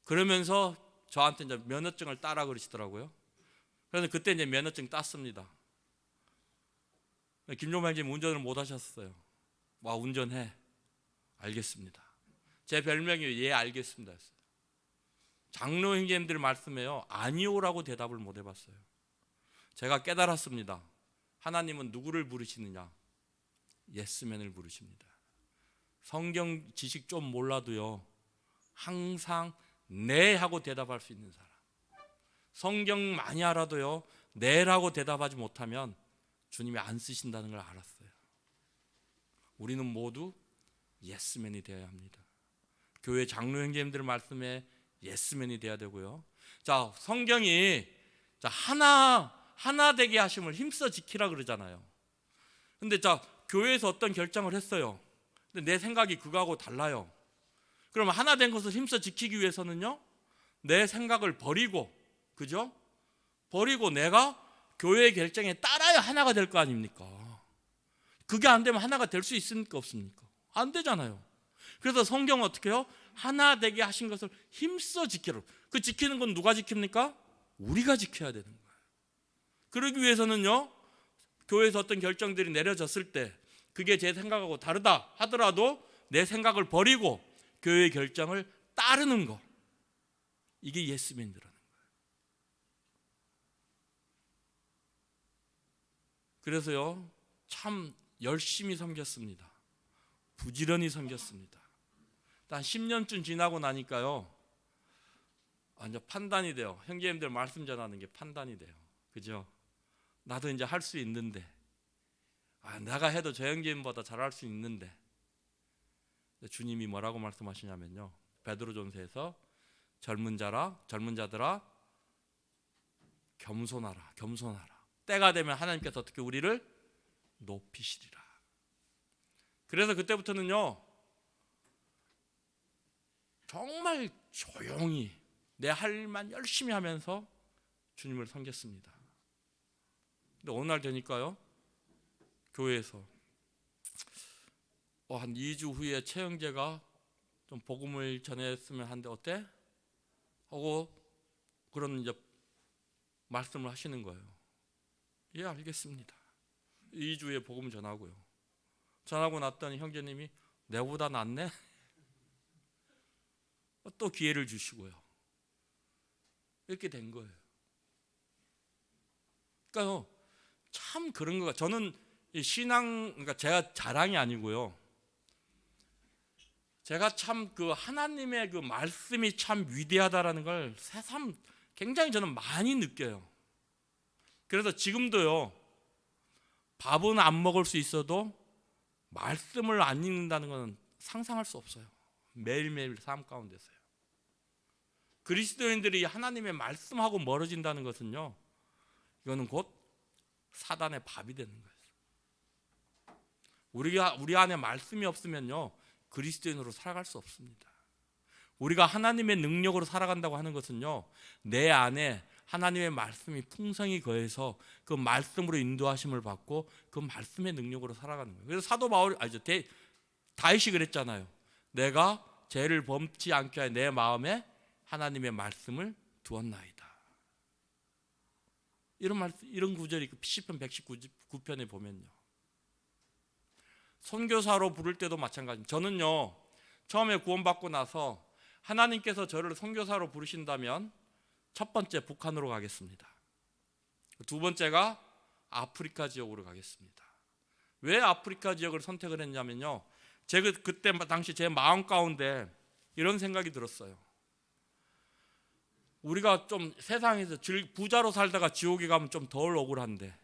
Speaker 1: 그러면서 저한테 이제 면허증을 따라 그러시더라고요. 그래서 그때 이제 면허증 땄습니다. 김종만 형제님 운전을 못 하셨어요. 와, 운전해. 알겠습니다. 제 별명이 예 알겠습니다 했어요. 장로 형제님들 말씀에요, 아니오라고 대답을 못 해봤어요. 제가 깨달았습니다. 하나님은 누구를 부르시느냐? 예스맨을 부르십니다. 성경 지식 좀 몰라도요, 항상 네 하고 대답할 수 있는 사람. 성경 많이 알아도요, 네라고 대답하지 못하면 주님이 안 쓰신다는 걸 알았어요. 우리는 모두 예스맨이 되어야 합니다. 교회 장로 형제님들 말씀에 예스맨이 되어야 되고요. 자, 성경이 하나 되게 하심을 힘써 지키라 그러잖아요. 근데 교회에서 어떤 결정을 했어요. 근데 내 생각이 그거하고 달라요. 그러면 하나 된 것을 힘써 지키기 위해서는요, 내 생각을 버리고, 그죠? 버리고 내가 교회의 결정에 따라야 하나가 될 거 아닙니까? 그게 안 되면 하나가 될 수 있습니까? 없습니까? 안 되잖아요. 그래서 성경은 어떻게 해요? 하나 되게 하신 것을 힘써 지키라. 그 지키는 건 누가 지킵니까? 우리가 지켜야 되는 거예요. 그러기 위해서는요, 교회에서 어떤 결정들이 내려졌을 때 그게 제 생각하고 다르다 하더라도 내 생각을 버리고 교회의 결정을 따르는 거, 이게 예스맨이라는 거예요. 그래서요, 참 열심히 섬겼습니다. 부지런히 섬겼습니다. 한 10년쯤 지나고 나니까요, 이제 판단이 돼요. 형제님들 말씀 전하는 게 판단이 돼요. 그죠? 나도 이제 할 수 있는데, 내가 해도 저 형제님보다 잘할 수 있는데, 주님이 뭐라고 말씀하시냐면요, 베드로전서에서 젊은 자들아 겸손하라. 때가 되면 하나님께서 어떻게 우리를 높이시리라. 그래서 그때부터는요, 정말 조용히 내 할 일만 열심히 하면서 주님을 섬겼습니다. 근데 어느 날 되니까요, 교회에서 한 2주 후에 최영재가 좀 복음을 전했으면 하는데 어때? 하고 그런 이제 말씀을 하시는 거예요. 예, 알겠습니다. 2주에 복음 전하고요. 전하고 났더니 형제님이 내보다 낫네? 또 기회를 주시고요. 이렇게 된 거예요. 그러니까요, 참 그런 거가, 저는 그러니까 제가 자랑이 아니고요, 제가 참 그 하나님의 그 말씀이 참 위대하다라는 걸 새삼 굉장히 저는 많이 느껴요. 그래서 지금도요, 밥은 안 먹을 수 있어도 말씀을 안 읽는다는 건 상상할 수 없어요. 매일매일 삶 가운데서요. 그리스도인들이 하나님의 말씀하고 멀어진다는 것은요, 이거는 곧 사단의 밥이 되는 거예요. 우리 안에 말씀이 없으면요, 그리스도인으로 살아갈 수 없습니다. 우리가 하나님의 능력으로 살아간다고 하는 것은요, 내 안에 하나님의 말씀이 풍성히 거해서 그 말씀으로 인도하심을 받고 그 말씀의 능력으로 살아가는 거예요. 그래서 사도 바울 다윗이 그랬잖아요. 내가 죄를 범치 않게 하여 내 마음에 하나님의 말씀을 두었나이다. 이런 구절이 시편 119편에 보면요. 선교사로 부를 때도 마찬가지입니다. 저는요, 처음에 구원받고 나서 하나님께서 저를 선교사로 부르신다면 첫 번째 북한으로 가겠습니다. 두 번째가 아프리카 지역으로 가겠습니다. 왜 아프리카 지역을 선택을 했냐면요, 제가 그때 당시 제 마음 가운데 이런 생각이 들었어요. 우리가 좀 세상에서 부자로 살다가 지옥에 가면 좀 덜 억울한데,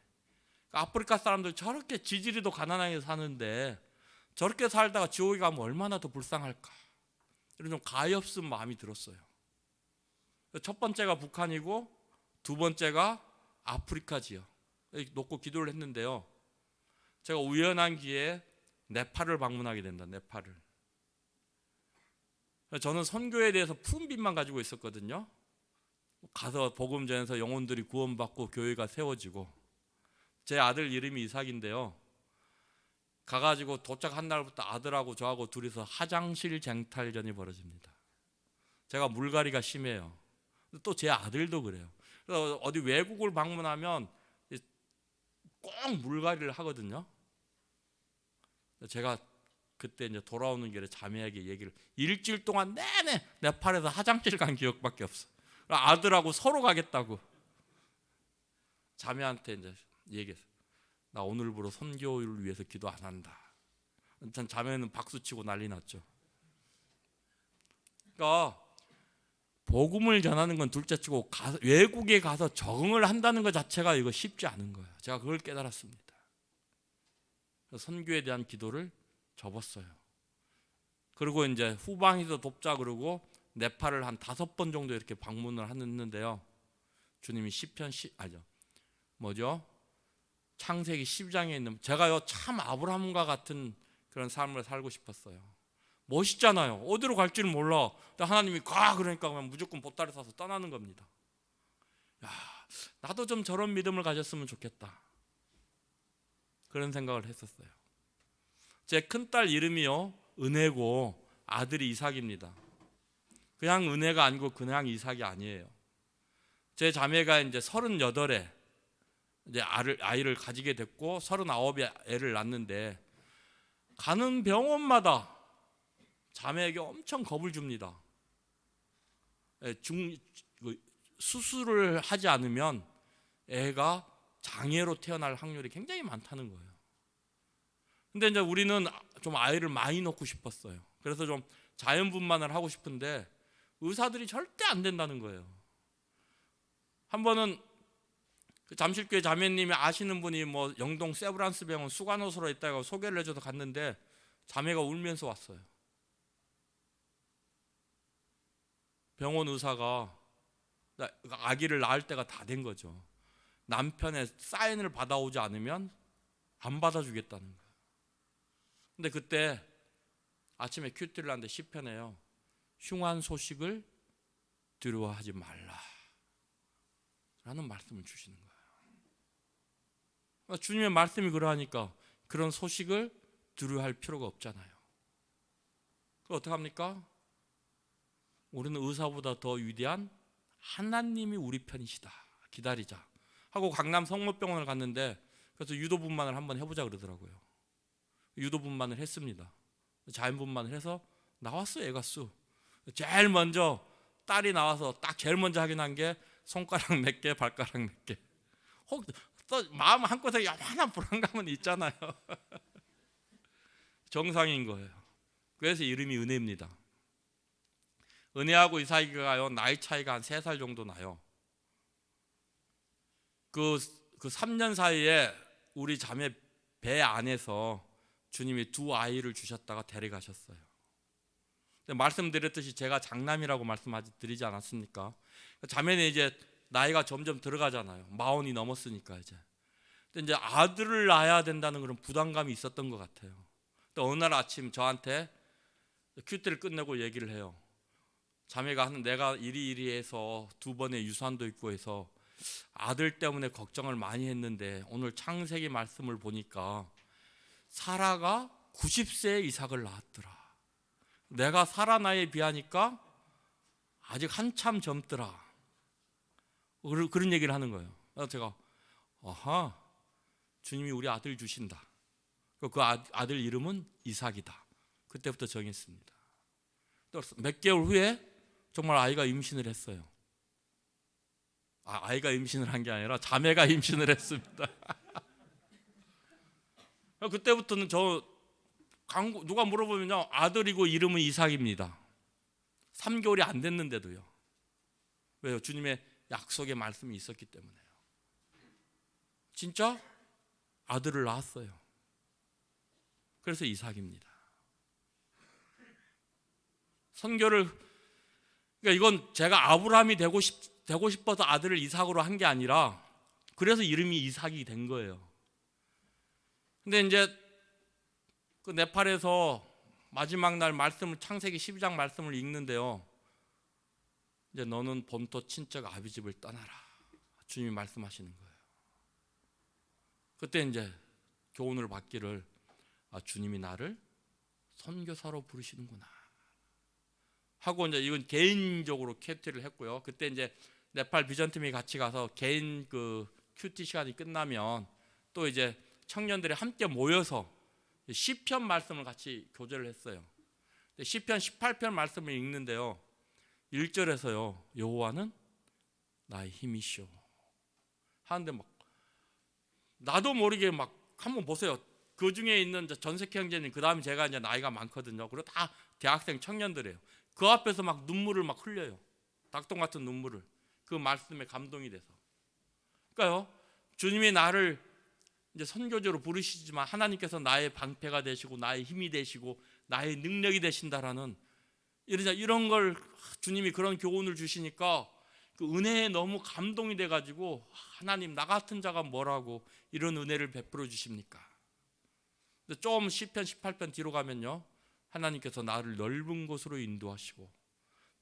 Speaker 1: 아프리카 사람들 저렇게 지지리도 가난하게 사는데 저렇게 살다가 지옥에 가면 얼마나 더 불쌍할까, 이런 좀 가엾은 마음이 들었어요. 첫 번째가 북한이고 두 번째가 아프리카 지역 놓고 기도를 했는데요, 제가 우연한 기회에 네팔을 방문하게 된다. 네팔을. 저는 선교에 대해서 푸른 빛만 가지고 있었거든요. 가서 복음 전해서 영혼들이 구원받고 교회가 세워지고, 제 아들 이름이 이삭인데요, 가가지고 도착한 날부터 아들하고 저하고 둘이서 화장실 쟁탈전이 벌어집니다. 제가 물갈이가 심해요. 또 제 아들도 그래요. 그래서 어디 외국을 방문하면 꼭 물갈이를 하거든요. 제가 그때 이제 돌아오는 길에 자매에게 얘기를, 일주일 동안 내내 네팔에서 화장실 간 기억밖에 없어. 아들하고 서로 가겠다고 자매한테 이제 얘기했어. 나 오늘부로 선교를 위해서 기도 안 한다. 자매는 박수치고 난리 났죠. 그러니까 복음을 전하는 건 둘째치고 외국에 가서 적응을 한다는 것 자체가 이거 쉽지 않은 거예요. 제가 그걸 깨달았습니다. 선교에 대한 기도를 접었어요. 그리고 이제 후방에서 돕자 그러고 네팔을 한 5번 정도 이렇게 방문을 했는데요, 주님이 창세기 10장에 있는, 제가요 참 아브라함과 같은 그런 삶을 살고 싶었어요. 멋있잖아요. 어디로 갈지를 몰라. 근데 하나님이 가 그러니까 그냥 무조건 보따리 싸서 떠나는 겁니다. 야, 나도 좀 저런 믿음을 가졌으면 좋겠다, 그런 생각을 했었어요. 제 큰딸 이름이요 은혜고 아들이 이삭입니다. 그냥 은혜가 아니고 그냥 이삭이 아니에요. 제 자매가 이제 38에 이제 아이를 가지게 됐고 39에 애를 낳는데, 가는 병원마다 자매에게 엄청 겁을 줍니다. 수술을 하지 않으면 애가 장애로 태어날 확률이 굉장히 많다는 거예요. 근데 이제 우리는 좀 아이를 많이 놓고 싶었어요. 그래서 좀 자연분만을 하고 싶은데 의사들이 절대 안 된다는 거예요. 한 번은 그 잠실교회 자매님이 아시는 분이 뭐 영동 세브란스 병원 수간호소로 있다가 소개를 해줘서 갔는데 자매가 울면서 왔어요. 병원 의사가 아기를 낳을 때가 다 된 거죠. 남편의 사인을 받아오지 않으면 안 받아주겠다는 거예요. 근데 그때 아침에 큐티를 하는데 시편에요, 흉한 소식을 두려워하지 말라 라는 말씀을 주시는 거예요. 주님의 말씀이 그러하니까 그런 소식을 두려워할 필요가 없잖아요. 그럼 어떡합니까? 우리는 의사보다 더 위대한 하나님이 우리 편이시다, 기다리자 하고 강남 성모병원을 갔는데, 그래서 유도분만을 한번 해보자 그러더라고요. 유도분만을 했습니다. 자연분만을 해서 나왔어요. 애가 쑥. 제일 먼저 딸이 나와서 딱 제일 먼저 확인한 게 손가락 몇 개, 발가락 몇 개. 혹 또 마음 한구석에 요만한 불안감은 있잖아요. 정상인 거예요. 그래서 이름이 은혜입니다. 은혜하고 이삭이가요 나이 차이가 한 3살 정도 나요. 그 3년 사이에 우리 자매 배 안에서 주님이 2 아이를 주셨다가 데려가셨어요. 말씀드렸듯이 제가 장남이라고 말씀드리지 않았습니까? 자매는 이제 나이가 점점 들어가잖아요. 40이 넘었으니까 이제. 근데 이제 아들을 낳아야 된다는 그런 부담감이 있었던 것 같아요. 또 어느 날 아침 저한테 큐티를 끝내고 얘기를 해요. 자매가 하는 내가 이리이리해서 2번의 유산도 있고 해서 아들 때문에 걱정을 많이 했는데 오늘 창세기 말씀을 보니까 사라가 90세에 이삭을 낳았더라. 내가 사라 나이에 비하니까 아직 한참 젊더라. 그런 얘기를 하는 거예요. 그래서 제가 아하, 주님이 우리 아들 주신다. 그 아들 이름은 이삭이다. 그때부터 정했습니다. 또 몇 개월 후에 정말 아이가 임신을 했어요. 아이가 임신을 한 게 아니라 자매가 임신을 했습니다. 그때부터는 누가 물어보면요, 아들이고 이름은 이삭입니다. 3개월이 안 됐는데도요. 왜요? 주님의 약속의 말씀이 있었기 때문에요. 진짜 아들을 낳았어요. 그래서 이삭입니다. 선교를, 그러니까 이건 제가 아브라함이 되고 싶어서 아들을 이삭으로 한 게 아니라 그래서 이름이 이삭이 된 거예요. 근데 이제 그 네팔에서 마지막 날 말씀을, 창세기 12장 말씀을 읽는데요, 이제 너는 본토 친척 아비 집을 떠나라, 주님이 말씀하시는 거예요. 그때 이제 교훈을 받기를, 주님이 나를 선교사로 부르시는구나 하고, 이제 이건 개인적으로 큐티를 했고요. 그때 이제 네팔 비전팀이 같이 가서 개인 그 큐티 시간이 끝나면 또 이제 청년들이 함께 모여서 시편 말씀을 같이 교제를 했어요. 시편 18편 말씀을 읽는데요, 1절에서요, 여호와는 나의 힘이시오 하는데 막 나도 모르게 막 한번 보세요. 그 중에 있는 전석희 형제님, 그 다음에 제가 이제 나이가 많거든요. 그리고 다 대학생 청년들이에요. 그 앞에서 막 눈물을 막 흘려요. 닭똥 같은 눈물을. 그 말씀에 감동이 돼서. 그러니까요, 주님이 나를 이제 선교조로 부르시지만 하나님께서 나의 방패가 되시고 나의 힘이 되시고 나의 능력이 되신다라는 이런 걸 주님이 그런 교훈을 주시니까 그 은혜에 너무 감동이 돼가지고, 하나님, 나 같은 자가 뭐라고 이런 은혜를 베풀어 주십니까? 근데 좀 시편 18편 뒤로 가면요, 하나님께서 나를 넓은 곳으로 인도하시고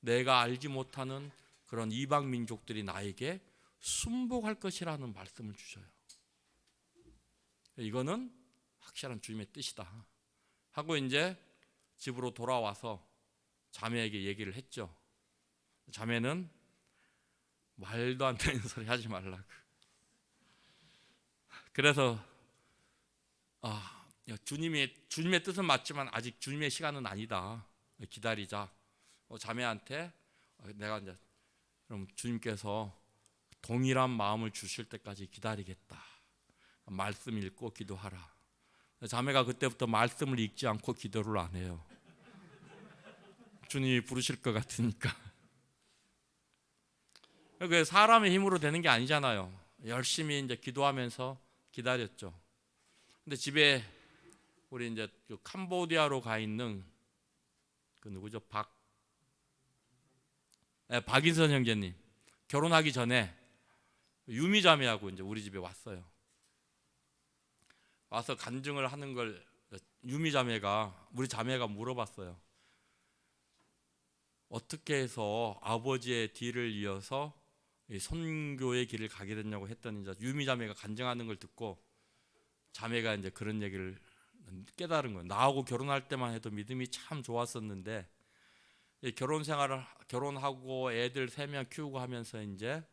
Speaker 1: 내가 알지 못하는 그런 이방 민족들이 나에게 순복할 것이라는 말씀을 주셔요. 이거는 확실한 주님의 뜻이다 하고 이제 집으로 돌아와서 자매에게 얘기를 했죠. 자매는 말도 안 되는 소리 하지 말라고. 그래서 주님의 뜻은 맞지만 아직 주님의 시간은 아니다. 기다리자. 자매한테 내가 이제 그럼 주님께서 동일한 마음을 주실 때까지 기다리겠다. 말씀 읽고 기도하라. 자매가 그때부터 말씀을 읽지 않고 기도를 안 해요. 주님이 부르실 것 같으니까. 그게 사람의 힘으로 되는 게 아니잖아요. 열심히 이제 기도하면서 기다렸죠. 근데 집에 우리 이제 그 캄보디아로 가 있는 그 누구죠? 박인선 형제님 결혼하기 전에 유미자매하고 이제 우리 집에 왔어요. 와서 간증을 하는 걸 유미자매가, 우리 자매가 물어봤어요. 어떻게 해서 아버지의 뒤를 이어서 선교의 길을 가게 됐냐고 했더니 이제 유미자매가 간증하는 걸 듣고 자매가 이제 그런 얘기를 깨달은 거예요. 나하고 결혼할 때만 해도 믿음이 참 좋았었는데 결혼 생활을 결혼하고 애들 3명 키우고 하면서 이제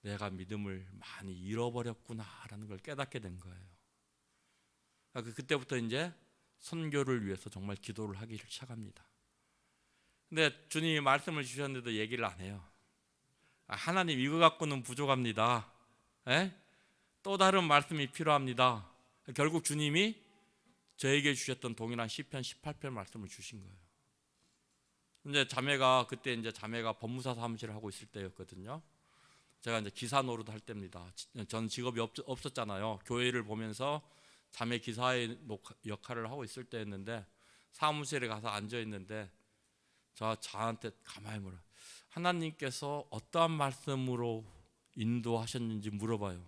Speaker 1: 내가 믿음을 많이 잃어버렸구나라는 걸 깨닫게 된 거예요. 그때부터 이제 선교를 위해서 정말 기도를 하기 시작합니다. 근데 주님이 말씀을 주셨는데도 얘기를 안 해요. 하나님, 이거 갖고는 부족합니다. 또 다른 말씀이 필요합니다. 결국 주님이 저에게 주셨던 동일한 시편 18편 말씀을 주신 거예요. 이제 자매가 그때 이제 자매가 법무사 사무실을 하고 있을 때였거든요. 제가 이제 기사 노릇 할 때입니다. 저는 직업이 없었잖아요. 교회를 보면서 자매 기사의 역할을 하고 있을 때였는데 사무실에 가서 앉아 있는데 저한테 가만히 물어. 하나님께서 어떠한 말씀으로 인도하셨는지 물어봐요.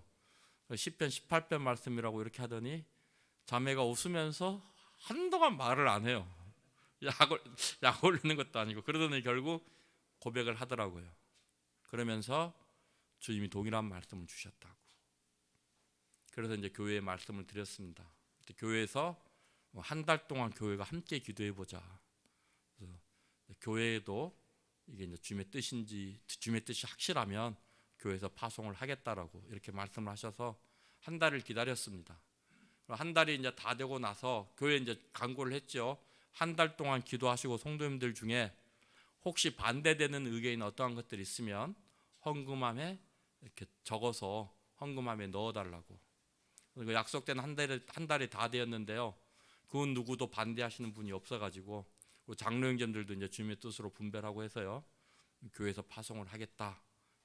Speaker 1: 시편 18편 말씀이라고 이렇게 하더니 자매가 웃으면서 한동안 말을 안 해요. 약 올리는 것도 아니고. 그러더니 결국 고백을 하더라고요. 그러면서 주님이 동일한 말씀을 주셨다고. 그래서 이제 교회에 말씀을 드렸습니다. 교회에서 한 달 동안 교회가 함께 기도해 보자. 교회에도 이게 이제 주님의 뜻이 확실하면 교회에서 파송을 하겠다라고 이렇게 말씀을 하셔서 한 달을 기다렸습니다. 한 달이 이제 다 되고 나서 교회에 이제 간구를 했죠. 한 달 동안 기도하시고 성도님들 중에 혹시 반대되는 의견이 어떠한 것들이 있으면 헌금함에 이렇게 적어서 헌금함에 넣어달라고. 그리고 약속된 한 달이 다 되었는데요. 그 누구도 반대하시는 분이 없어가지고 장로 형제들도 이제 주님의 뜻으로 분별하고 해서요. 교회에서 파송을 하겠다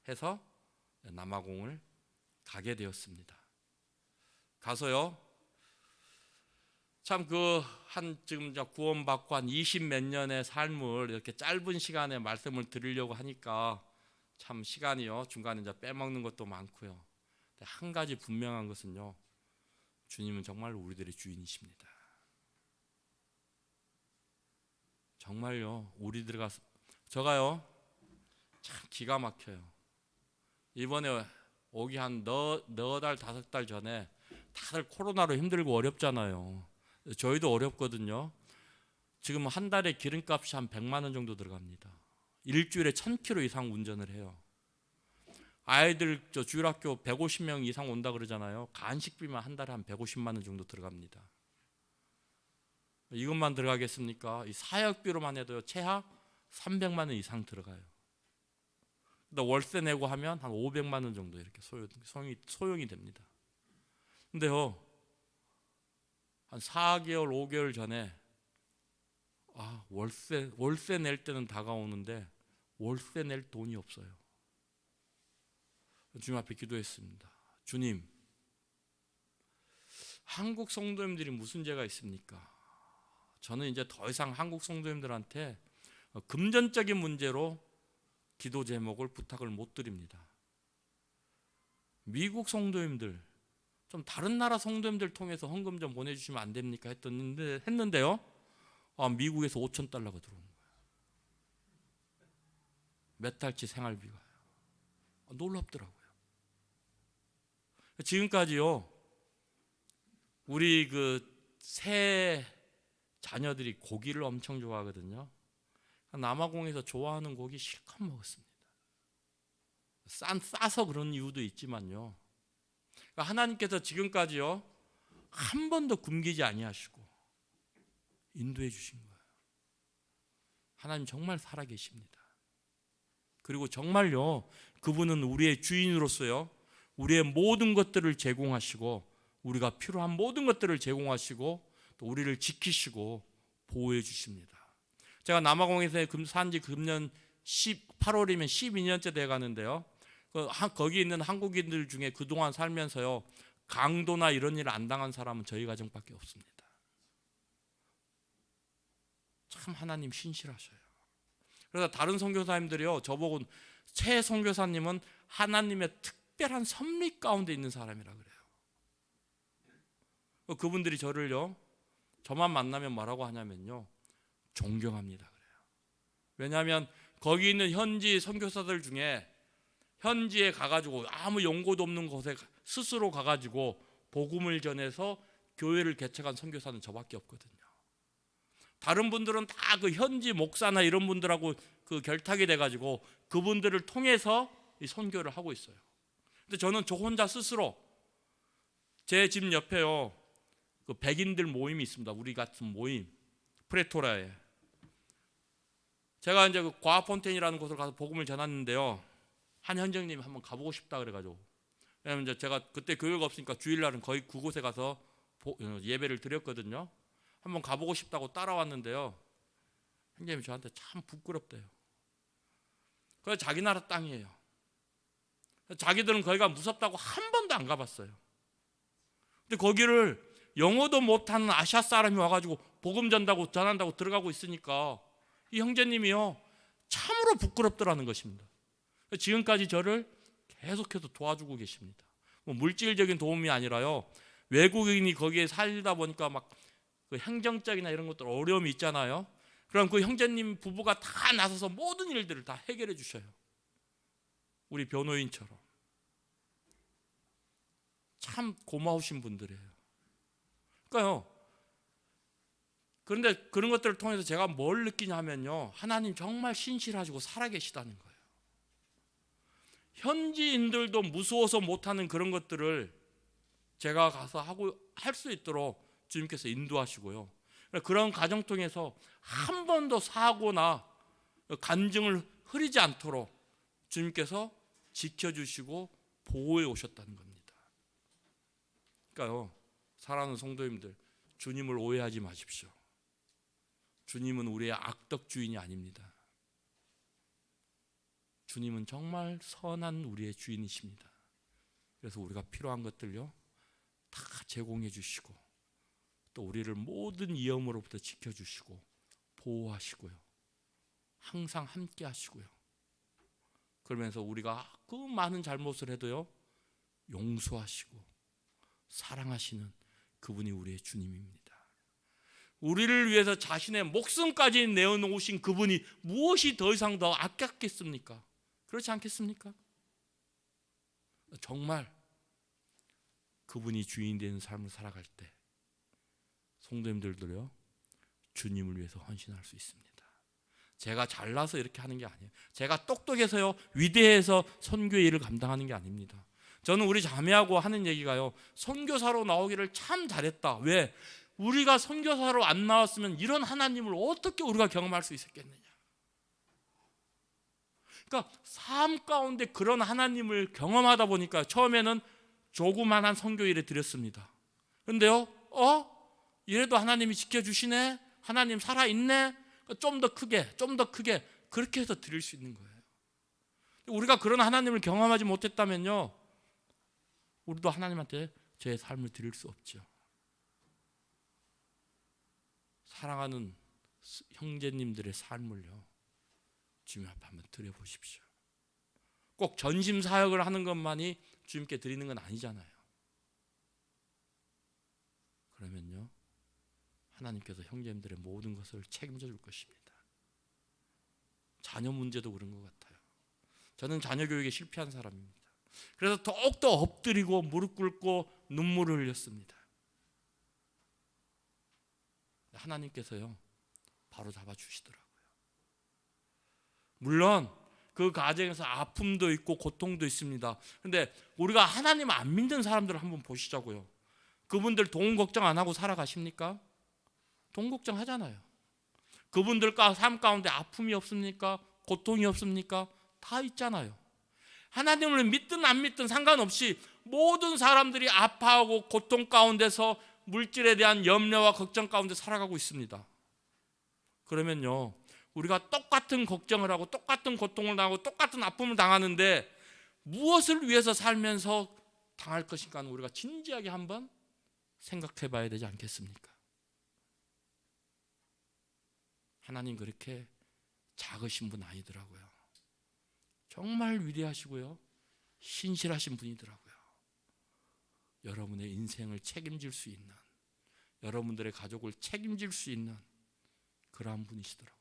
Speaker 1: 해서 남아공을 가게 되었습니다. 가서요. 참 지금 구원받고 한 20몇 년의 삶을 이렇게 짧은 시간에 말씀을 드리려고 하니까 참 시간이요. 중간에 이제 빼먹는 것도 많고요. 한 가지 분명한 것은요. 주님은 정말 우리들의 주인이십니다. 정말요. 저가요. 참 기가 막혀요. 이번에 오기 한 너 달, 5달 전에 다들 코로나로 힘들고 어렵잖아요. 저희도 어렵거든요. 지금 한 달에 기름값이 한 100만 원 정도 들어갑니다. 일주일에 1000km 이상 운전을 해요. 아이들 주일학교 150명 이상 온다 그러잖아요. 간식비만 한 달에 한 150만 원 정도 들어갑니다. 이것만 들어가겠습니까? 이 사역비로만 해도요. 최하 300만 원 이상 들어가요. 근데 월세 내고 하면 한 500만 원 정도 이렇게 소용이 됩니다. 근데요. 한 4개월, 5개월 전에 월세 낼 때는 다가오는데 월세 낼 돈이 없어요. 주님 앞에 기도했습니다. 주님, 한국 성도님들이 무슨 죄가 있습니까? 저는 이제 더 이상 한국 성도님들한테 금전적인 문제로 기도 제목을 부탁을 못 드립니다. 미국 성도님들, 좀 다른 나라 성도님들 통해서 헌금 좀 보내주시면 안 됩니까? 했는데요. 미국에서 5,000달러가 들어오는 거예요. 몇 달치 생활비가. 놀랍더라고요. 지금까지요. 우리 새 자녀들이 고기를 엄청 좋아하거든요. 남아공에서 좋아하는 고기 실컷 먹었습니다. 싸서 그런 이유도 있지만요. 하나님께서 지금까지요. 한 번도 굶기지 아니하시고 인도해 주신 거예요. 하나님 정말 살아계십니다. 그리고 정말요. 그분은 우리의 주인으로서요. 우리의 모든 것들을 제공하시고 우리가 필요한 모든 것들을 제공하시고 또 우리를 지키시고 보호해 주십니다. 제가 남아공에서 산지 금년 8월이면 12년째 돼 가는데요. 거기 있는 한국인들 중에 그동안 살면서요. 강도나 이런 일 안 당한 사람은 저희 가정밖에 없습니다. 참 하나님 신실하셔요. 그래서 다른 선교사님들이요. 저보고 최 선교사님은 하나님의 특별한 섭리 가운데 있는 사람이라 그래요. 그분들이 저만 만나면 뭐라고 하냐면요. 존경합니다 그래요. 왜냐하면 거기 있는 현지 선교사들 중에 현지에 가가지고 아무 연고도 없는 곳에 스스로 가가지고 복음을 전해서 교회를 개척한 선교사는 저밖에 없거든요. 다른 분들은 다 현지 목사나 이런 분들하고 결탁이 돼가지고 그분들을 통해서 이 선교를 하고 있어요. 근데 저는 저 혼자 스스로 제 집 옆에요. 백인들 모임이 있습니다. 우리 같은 모임. 프레토라에. 제가 이제 과fontain이라는 곳을 가서 복음을 전했는데요. 한 현장님이 한번 가보고 싶다 그래가지고. 왜냐면 이제 제가 그때 교회가 없으니까 주일날은 거의 그곳에 가서 예배를 드렸거든요. 한번 가보고 싶다고 따라왔는데요. 형님이 저한테 참 부끄럽대요. 그래서 자기 나라 땅이에요. 자기들은 거기가 무섭다고 한 번도 안 가봤어요. 근데 거기를 영어도 못하는 아시아 사람이 와가지고 복음 전한다고 들어가고 있으니까 이 형제님이요. 참으로 부끄럽더라는 것입니다. 지금까지 저를 계속해서 도와주고 계십니다. 물질적인 도움이 아니라요. 외국인이 거기에 살다 보니까 막 행정적이나 이런 것들 어려움이 있잖아요. 그럼 그 형제님 부부가 다 나서서 모든 일들을 다 해결해 주셔요. 우리 변호인처럼. 참 고마우신 분들이에요. 그러니까요. 그런데 그런 것들을 통해서 제가 뭘 느끼냐면요, 하나님 정말 신실하시고 살아계시다는 거예요. 현지인들도 무서워서 못하는 그런 것들을 제가 가서 하고 할 수 있도록 주님께서 인도하시고요. 그런 과정 통해서 한 번도 사고나 간증을 흐리지 않도록 주님께서 지켜주시고 보호해 오셨다는 겁니다. 그러니까요, 사랑하는 성도님들, 주님을 오해하지 마십시오. 주님은 우리의 악덕 주인이 아닙니다. 주님은 정말 선한 우리의 주인이십니다. 그래서 우리가 필요한 것들요 다 제공해 주시고, 또 우리를 모든 위험으로부터 지켜주시고 보호하시고요, 항상 함께 하시고요, 그러면서 우리가 그 많은 잘못을 해도요 용서하시고 사랑하시는 그분이 우리의 주님입니다. 우리를 위해서 자신의 목숨까지 내어놓으신 그분이 무엇이 더 이상 더 아깝겠습니까? 그렇지 않겠습니까? 정말 그분이 주인 되는 삶을 살아갈 때 성도님들도요 주님을 위해서 헌신할 수 있습니다. 제가 잘나서 이렇게 하는 게 아니에요. 제가 똑똑해서요 위대해서 선교의 일을 감당하는 게 아닙니다. 저는 우리 자매하고 하는 얘기가요, 선교사로 나오기를 참 잘했다. 왜? 우리가 선교사로 안 나왔으면 이런 하나님을 어떻게 우리가 경험할 수 있었겠느냐. 그러니까 삶 가운데 그런 하나님을 경험하다 보니까 처음에는 조그만한 선교 일에 드렸습니다. 그런데요, 이래도 하나님이 지켜주시네, 하나님 살아있네, 좀 더 크게 그렇게 해서 드릴 수 있는 거예요. 우리가 그런 하나님을 경험하지 못했다면요, 우리도 하나님한테 제 삶을 드릴 수 없죠. 사랑하는 형제님들의 삶을요 주님 앞에 한번 드려보십시오. 꼭 전심 사역을 하는 것만이 주님께 드리는 건 아니잖아요. 그러면요 하나님께서 형제님들의 모든 것을 책임져 줄 것입니다. 자녀 문제도 그런 것 같아요. 저는 자녀 교육에 실패한 사람입니다. 그래서 더욱더 엎드리고 무릎 꿇고 눈물을 흘렸습니다. 하나님께서요 바로 잡아주시더라고요. 물론 그 과정에서 아픔도 있고 고통도 있습니다. 그런데 우리가 하나님 안 믿는 사람들을 한번 보시자고요. 그분들 돈 걱정 안 하고 살아가십니까? 돈 걱정 하잖아요. 그분들 삶 가운데 아픔이 없습니까? 고통이 없습니까? 다 있잖아요. 하나님을 믿든 안 믿든 상관없이 모든 사람들이 아파하고 고통 가운데서 물질에 대한 염려와 걱정 가운데 살아가고 있습니다. 그러면요 우리가 똑같은 걱정을 하고 똑같은 고통을 당하고 똑같은 아픔을 당하는데 무엇을 위해서 살면서 당할 것인가 는 우리가 진지하게 한번 생각해 봐야 되지 않겠습니까? 하나님 그렇게 작으신 분 아니더라고요. 정말 위대하시고요 신실하신 분이더라고요. 여러분의 인생을 책임질 수 있는, 여러분들의 가족을 책임질 수 있는 그러한 분이시더라고요.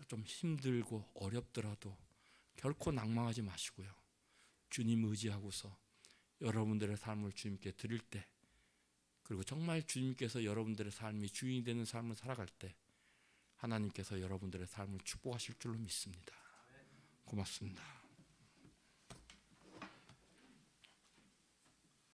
Speaker 1: 좀 힘들고 어렵더라도 결코 낭망하지 마시고요 주님 의지하고서 여러분들의 삶을 주님께 드릴 때, 그리고 정말 주님께서 여러분들의 삶이 주인이 되는 삶을 살아갈 때 하나님께서 여러분들의 삶을 축복하실 줄로 믿습니다. 고맙습니다.